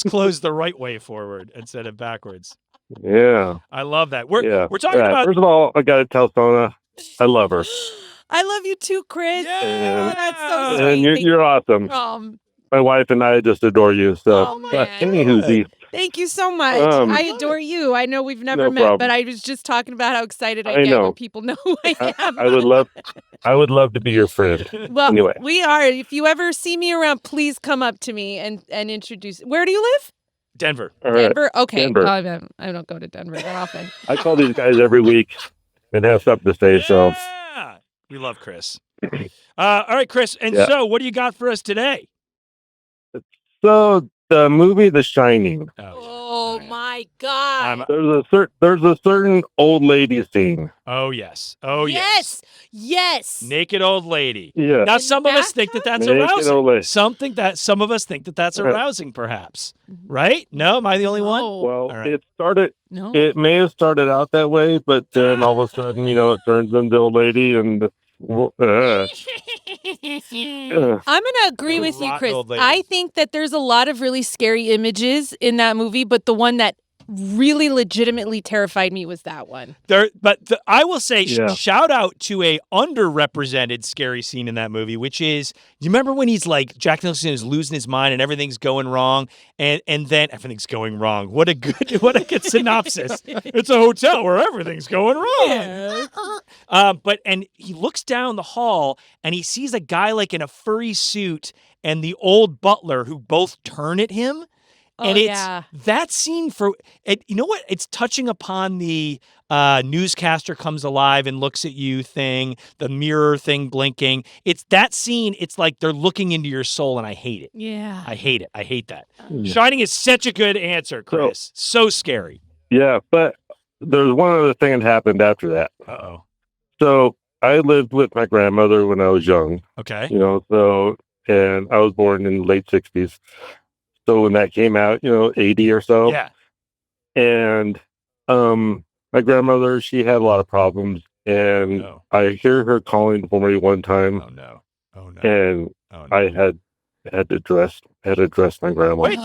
clothes the right way forward instead of backwards. Yeah. I love that. We're talking Yeah. about. First of all, I got to tell Sona, I love her. I love you too, Chris. Yeah. That's so And sweet. you're awesome. My wife and I just adore you. So, man. anywho, Thank you so much. I adore you. I know we've never met, problem. but I was just talking about how excited I get when people know who I am. I would love to be your friend. Well, anyway. we are. If you ever see me around, please come up to me and introduce. Where do you live? Denver. All right. Denver? Okay. Denver. I don't go to Denver that often. I call these guys every week and have something to say. So, Yeah. We love Chris. All right, Chris. And so, what do you got for us today? So the movie The Shining. Oh my God! There's a certain old lady scene. Oh yes. Oh yes. Yes. Naked old lady. Yeah. Now some of us think that that's Naked old lady. arousing. Some of us think that that's arousing, perhaps. Right? No, am I the only one? Well, right. it started. No. It may have started out that way, but then all of a sudden, it turns into old lady and. I'm going to agree with you, Rotten Chris. old lady. I think that there's a lot of really scary images in that movie, but the one that really legitimately terrified me was that one. I will say, Yeah. shout out to a underrepresented scary scene in that movie, which is, you remember when he's like, Jack Nicholson is losing his mind and everything's going wrong, and then everything's going wrong. What a good synopsis. It's a hotel where everything's going wrong. And he looks down the hall and he sees a guy like in a furry suit and the old butler who both turn at him. And that scene you know what? It's touching upon the newscaster comes alive and looks at you thing, the mirror thing blinking. It's that scene. It's like they're looking into your soul, and I hate it. Yeah. I hate it. I hate that. Shining is such a good answer, Chris. So scary. Yeah, but there's one other thing that happened after that. Uh-oh. So I lived with my grandmother when I was young. Okay. And I was born in the late 60s. So when that came out, 80 or so. Yeah. And my grandmother, she had a lot of problems. And I hear her calling for me one time. Oh, no. And I had to address my grandma. Wait,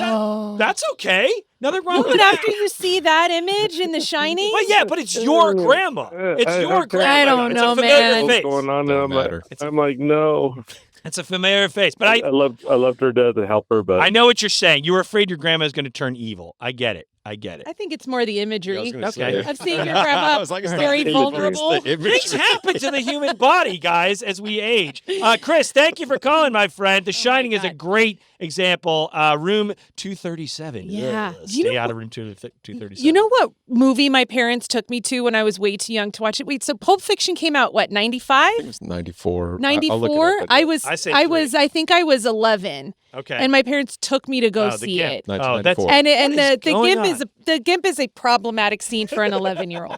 that's okay. Nothing wrong with But that. after you see that image in The Shining, Well, yeah, but it's your grandma. It's your grandma. I don't It's know, a familiar man. face. What's going on? Don't And matter. I'm like, no. It's a familiar face. But I loved her to help her, but I know what you're saying. You were afraid your grandma is going to turn evil. I get it. I think it's more the imagery. Okay. I've seen your grandma I was like, it's not very the imagery, vulnerable. it's the imagery. Things happen to the human body, guys, as we age. Chris, thank you for calling, my friend. The Shining is a great example. Room 237. Yeah. Stay out of room 237. You know what movie my parents took me to when I was way too young to watch it? Wait, so Pulp Fiction came out, what, 95? It was 94. 94? I think I was 11. Okay. And my parents took me to go the see Gimp. it. 1994. And What is the going Gimp on? the Gimp is a problematic scene for an 11-year-old.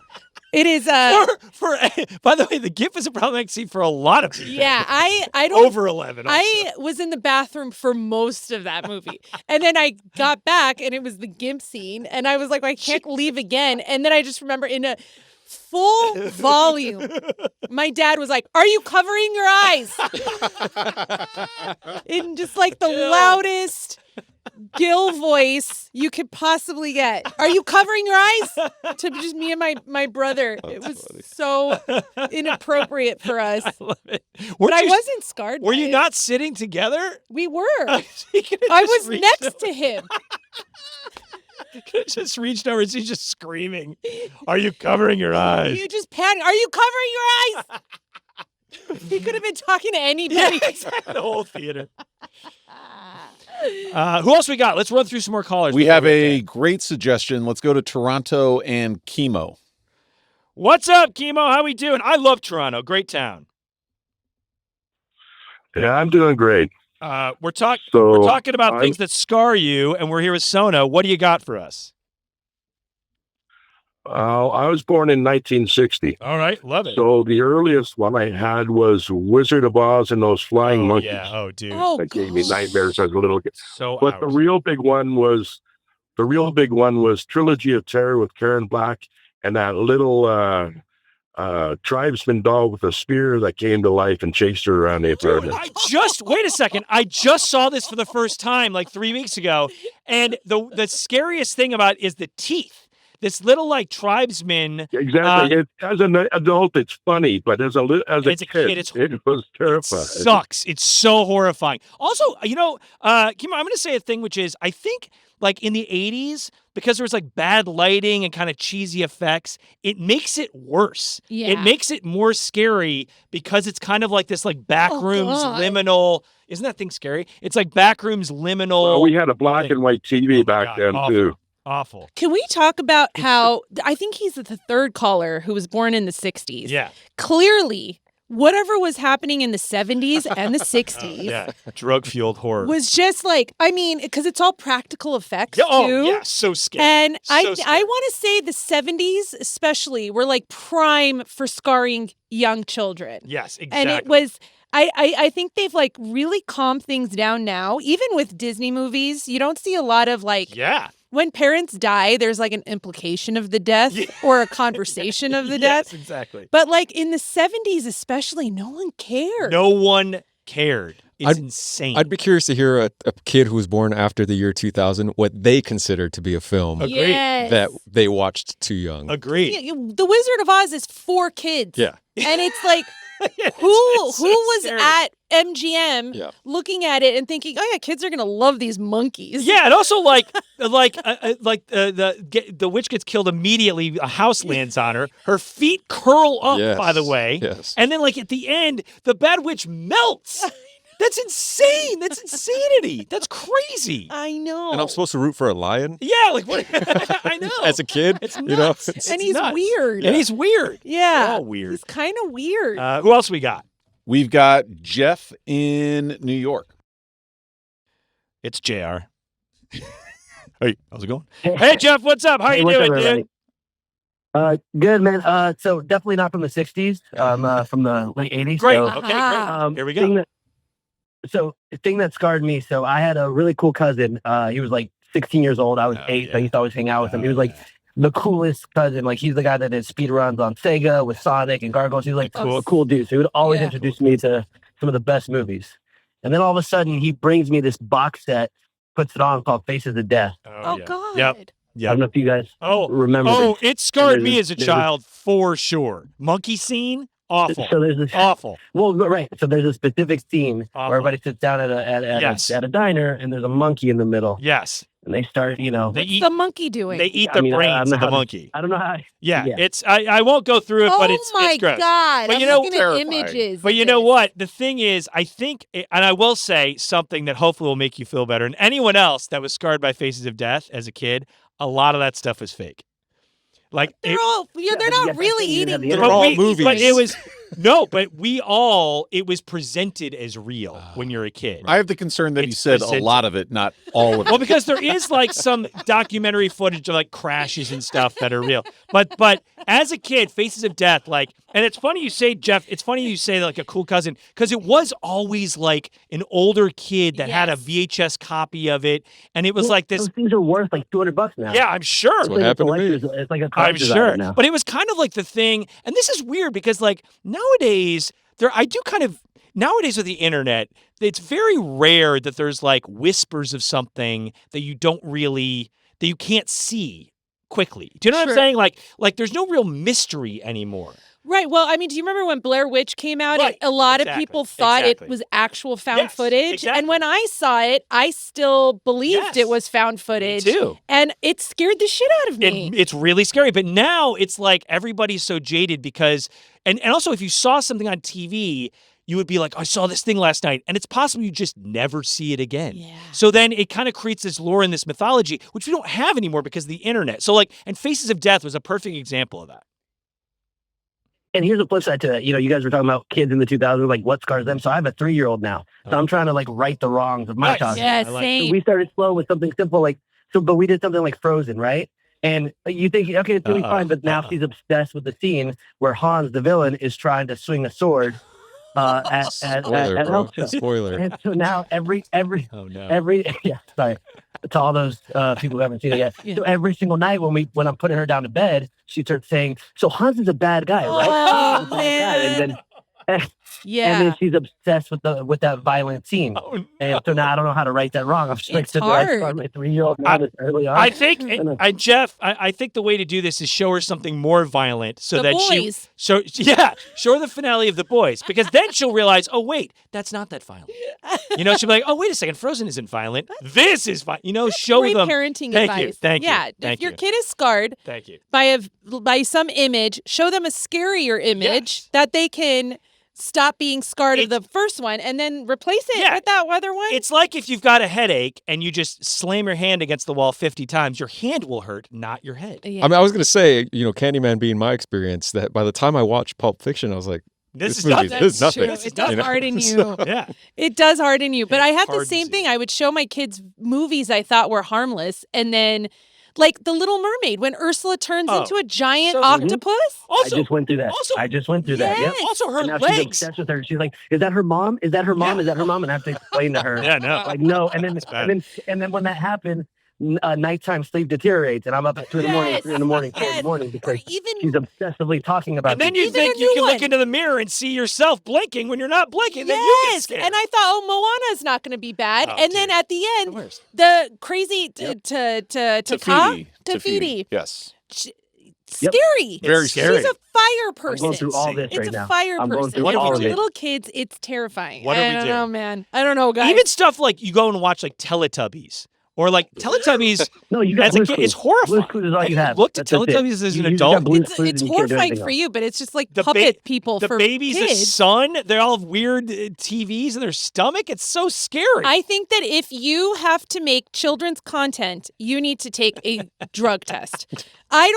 It is by the way, the Gimp is a problematic scene for a lot of people. yeah, I don't Over 11. Also. I was in the bathroom for most of that movie. And then I got back and it was the Gimp scene. And I was like, I can't leave again. And then I just remember in a full volume, my dad was like, "Are you covering your eyes?" In just like the loudest Gil voice you could possibly get. "Are you covering your eyes?" To just me and my brother. It was so inappropriate for us. I love it. But I wasn't scarred. Were by you it. not sitting together? We were. He could've I just was reached next to him. just reached over and he's just screaming. Are you covering your eyes? You just panicked. "Are you covering your eyes?" He could have been talking to anybody. Yeah, exactly. The whole theater. Who else we got? Let's run through some more callers. We have a great suggestion. Let's go to Toronto and Chemo. What's up, Chemo? How we doing? I love Toronto. Great town. yeah, I'm doing great. We're talking about things that scar you, and we're here with Sona. What do you got for us? I was born in 1960. All right, love it. So the earliest one I had was Wizard of Oz and those flying monkeys. Yeah. Oh, dude. Oh, That gave me nightmares as a little kid. So But the real big one was Trilogy of Terror with Karen Black and that little tribesman doll with a spear that came to life and chased her around the apartment. Wait a second. I just saw this for the first time like 3 weeks ago, and the scariest thing about it is the teeth. This little like tribesman. Exactly. As an adult, it's funny, but as a kid, it was terrifying. It sucks. It's so horrifying. Also, Kim, I'm going to say a thing, which is I think like in the 80s, because there was like bad lighting and kind of cheesy effects, it makes it worse. Yeah. It makes it more scary because it's kind of like this like backrooms liminal. Isn't that thing scary? It's like backrooms liminal. Well, we had a black and white TV back then too. Awful. Can we talk about how I think he's the third caller who was born in the 60s? Yeah. Clearly, whatever was happening in the 70s and the 60s Yeah. Drug-fueled horror. was just like, I mean, because it's all practical effects, Yeah, too. oh, yeah. So scary. And I scary. want to say the 70s especially were like prime for scarring young children. Yes, exactly. And it was... I think they've like really calmed things down now. Even with Disney movies, you don't see a lot of like when parents die, there's like an implication of the death or a conversation of the death. Yes, exactly. But like in the 70s especially, no one cared. No one cared. It's insane. I'd be curious to hear a kid who was born after the year 2000 what they consider to be a film Agreed. Yes. that they watched too young. Agreed. The Wizard of Oz is for kids. Yeah. And it's like, Yeah, who it's so was scary. at MGM Yeah. looking at it and thinking, oh yeah, kids are gonna love these monkeys. Yeah, and also the witch gets killed immediately. A house lands on her. Her feet curl up. Yes. By the way, Yes. and then at the end, the bad witch melts. That's insane. That's insanity. That's crazy. I know. And I'm supposed to root for a lion Yeah, what? I know. as a kid. It's You know, nuts. it's- and he's nuts. weird. And he's weird. Yeah. They're all weird. He's kind of weird. Who else we got? We've got Jeff in New York. It's JR. Hey, how's it going? Hey, Jeff, what's up? How you what's up, doing, dude? everybody? Good, man. So definitely not from the 60s, from the late 80s. Great. So, Okay, Ah. great. Here we go. The thing that scarred me, so I had a really cool cousin. He was like 16 years old. I was 8, so I used to always hang out with him. He was like the coolest cousin. Like, he's the guy that did speed runs on Sega with Sonic and Gargoyles. He was like Cool. a cool dude. So he would always Yeah. introduce me to some of the best movies. And then all of a sudden, he brings me this box set, puts it on, called Faces of Death. Oh yeah. God. Yep. I Yep. don't know if you guys Oh, remember oh, this. it scarred There's me a- as a there's a- child for sure. Monkey scene, awful, So there's this awful. Well, right. So there's a specific scene Awful. where everybody sits down Yes. at a diner, and there's a monkey in the middle, Yes, and they start, they What's eat. the monkey doing? They eat I the mean, I don't brains know of the how to- monkey. I don't know how. Yeah, yeah. it's. I won't go through it, but it's my gross. God. But I'm you know- looking at Terrifying. images. But of you know this. what? The thing is, I think, and I will say something that hopefully will make you feel better. And anyone else that was scarred by Faces of Death as a kid, a lot of that stuff was fake. Like They're it- all. Yeah, they're but not yet really you have eating. the but They're all we- movies. But it was no, but it was presented as real when you're a kid. I have the concern that he It's said presented- a lot of it, not all of it. Well, because there is some documentary footage of crashes and stuff that are real. But as a kid, Faces of Death, and it's funny you say, Jeff, it's funny you say a cool cousin, because it was always an older kid that had a Yes. VHS copy of it, and it was like this. Those things are worth like $200 now. Yeah, I'm sure. That's what happened to me. It's like a I'm collector's sure. item now. But it was kind of like the thing, and this is weird because nowadays nowadays with the internet, it's very rare that there's whispers of something that you can't see quickly. Do you know what I'm Sure. saying? Like there's no real mystery anymore. Right. Well, I mean, do you remember when Blair Witch came out? Right. A lot Exactly. of people thought Exactly. it was actual found Yes, footage. exactly. And when I saw it, I still believed Yes. it was found Me footage. too. And it scared the shit out of me. It's really scary. But now it's everybody's so jaded because, and also if you saw something on TV, you would be like, I saw this thing last night. And it's possible you just never see it again. Yeah. So then it kind of creates this lore and this mythology, which we don't have anymore because of the internet. So and Faces of Death was a perfect example of that. And here's the flip side to that. You guys were talking about kids in the 2000s, what scars them. So I have a 3-year-old now. So I'm trying to right the wrongs of my Nice. childhood. Yeah, I like- same. So we started slow with something simple, but we did something like Frozen, right? And you think, okay, it's gonna be fine, but now she's obsessed with the scene where Hans, the villain, is trying to swing a sword at Spoiler, bro. Elsa. Spoiler. And so now every Oh no. sorry to all those people who haven't seen it yet. Yeah. So every single night when I'm putting her down to bed, she starts saying, "So Hans is a bad guy, right?" Oh, He's a bad guy." And yeah. then she's obsessed with that violent scene. Oh, And so now I don't know how to write that wrong. I'm just It's sitting there, hard. I start my 3-year-old now this early on. I think, Jeff, I think the way to do this is show her something more violent so The that Boys. show her the finale of The Boys, because then she'll realize, oh wait, that's not that violent. She'll be like, oh wait a second, Frozen isn't violent. This is violent. Show Great them. parenting Thank advice. you, thank you, Yeah. thank If your you. kid is scarred Thank you. by some image, show them a scarier image Yes. that they can stop being scarred of It's- the first one and then replace it Yeah. with that other one. It's like if you've got a headache and you just slam your hand against the wall 50 times, your hand will hurt, not your head. Yeah. I mean, I was going to say, Candyman being my experience, that by the time I watched Pulp Fiction, I was like, This is movie nothing. this is nothing. True. It does You know? harden you. Yeah. It does harden you. But It's I had the hard to same see. thing. I would show my kids movies I thought were harmless, and then like The Little Mermaid, when Ursula turns Oh. into a giant So- octopus. Also, I just went through that. also- I just went through that. Yes. Yep. also her And now she's legs. obsessed with her. She's like, "Is that her mom? Is that her mom? Yeah. Is that her mom?" And I have to explain to her, Yeah, no. like, no. And then bad. and then when that happened, nighttime sleep deteriorates, and I'm up at 2 in the morning, 3 in the morning, 4 in the Yes. morning because Even she's obsessively talking about And then these you Even think a you new can one. look into the mirror and see yourself blinking when you're not blinking. Then you get yes, scared. and I thought, oh, Moana's not going to be bad, Oh, and then dude. at the end, worst. the crazy Tafiti. Yes. scary. Very It's scary. She's a fire I'm person. going through all this It's right a now. fire I'm person. going through What do all we of do? it. Little kids, it's terrifying. What do we I don't do? know, man. I don't know, guys. Even stuff like you go and watch like Teletubbies or like Teletubbies. No, you got As a Blue's kid, Clues. it's horrifying. Blue's Clues is all Have you you have. looked at That's it. Teletubbies as an You just adult? got Blue's it's Clues it's and you can't do horrifying anything for else. you, but it's just like The puppet people The for babies, the kids. sun, they all have weird TVs in their stomach. It's so scary. I think that if you have to make children's content, you need to take a drug test. I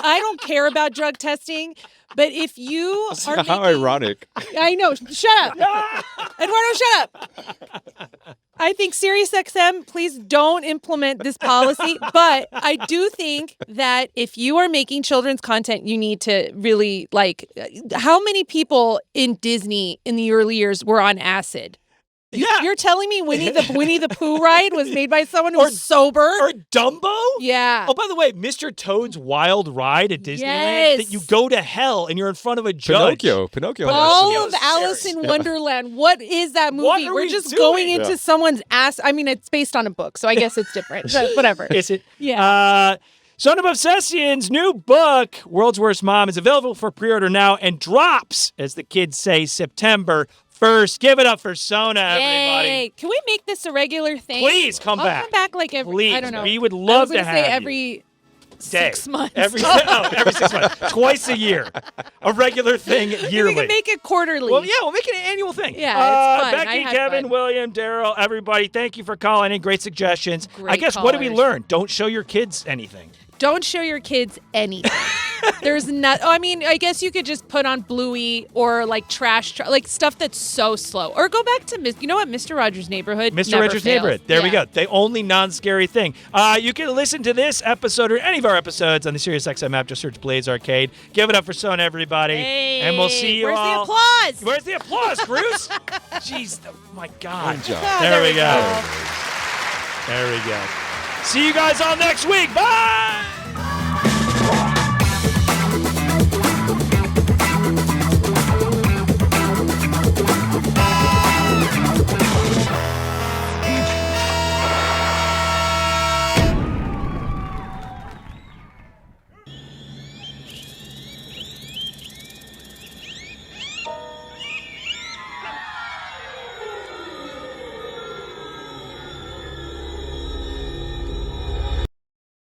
don't care about drug testing, but if you are How making, ironic. I know, shut up. Eduardo, shut up. I think SiriusXM, please don't implement this policy, but I do think that if you are making children's content, you need to really how many people in Disney in the early years were on acid? You're telling me Winnie the Pooh ride was made by someone who was sober? Or Dumbo? Yeah. Oh, by the way, Mr. Toad's Wild Ride at Disneyland, Yes. that you go to hell and you're in front of a judge. Pinocchio. All Pinocchio of is Alice scary. in Wonderland. What is that movie? What are We're we just doing? going into Yeah. someone's ass. I mean, it's based on a book, so I guess it's different. But whatever. Is it? Yeah. Sona Movsesian's new book, World's Worst Mom, is available for pre-order now and drops, as the kids say, September 1st. Give it up for Sona, everybody. Yay. Can we make this a regular thing? Please come I'll back. come back like every, Please. I don't know. We would I love was to gonna say have you. every Day. 6 months. Every 6 months. Twice a year. A regular thing yearly. We can make it quarterly. Well, yeah, we'll make it an annual thing. Yeah, it's fun. I Becky, had Kevin, fun. William, Daryl, everybody, thank you for calling in. Great suggestions. I Great guess, what did we callers. learn? Don't show your kids anything. Don't show your kids anything. There's not. Oh, I mean, I guess you could just put on Bluey or like like stuff that's so slow. Or go back to you know what, Mr. Rogers' Neighborhood. Mr. never Rogers' fails. Neighborhood. There we Yeah. go. The only non-scary thing. You can listen to this episode or any of our episodes on the SiriusXM app. Just search BLEY'S Arcade. Give it up for Sona, everybody. Hey, and we'll see you where's all. the applause? Where's the applause, Bruce? Jeez, my God. Good job. Oh, There we go. There we go. See you guys all next week. Bye.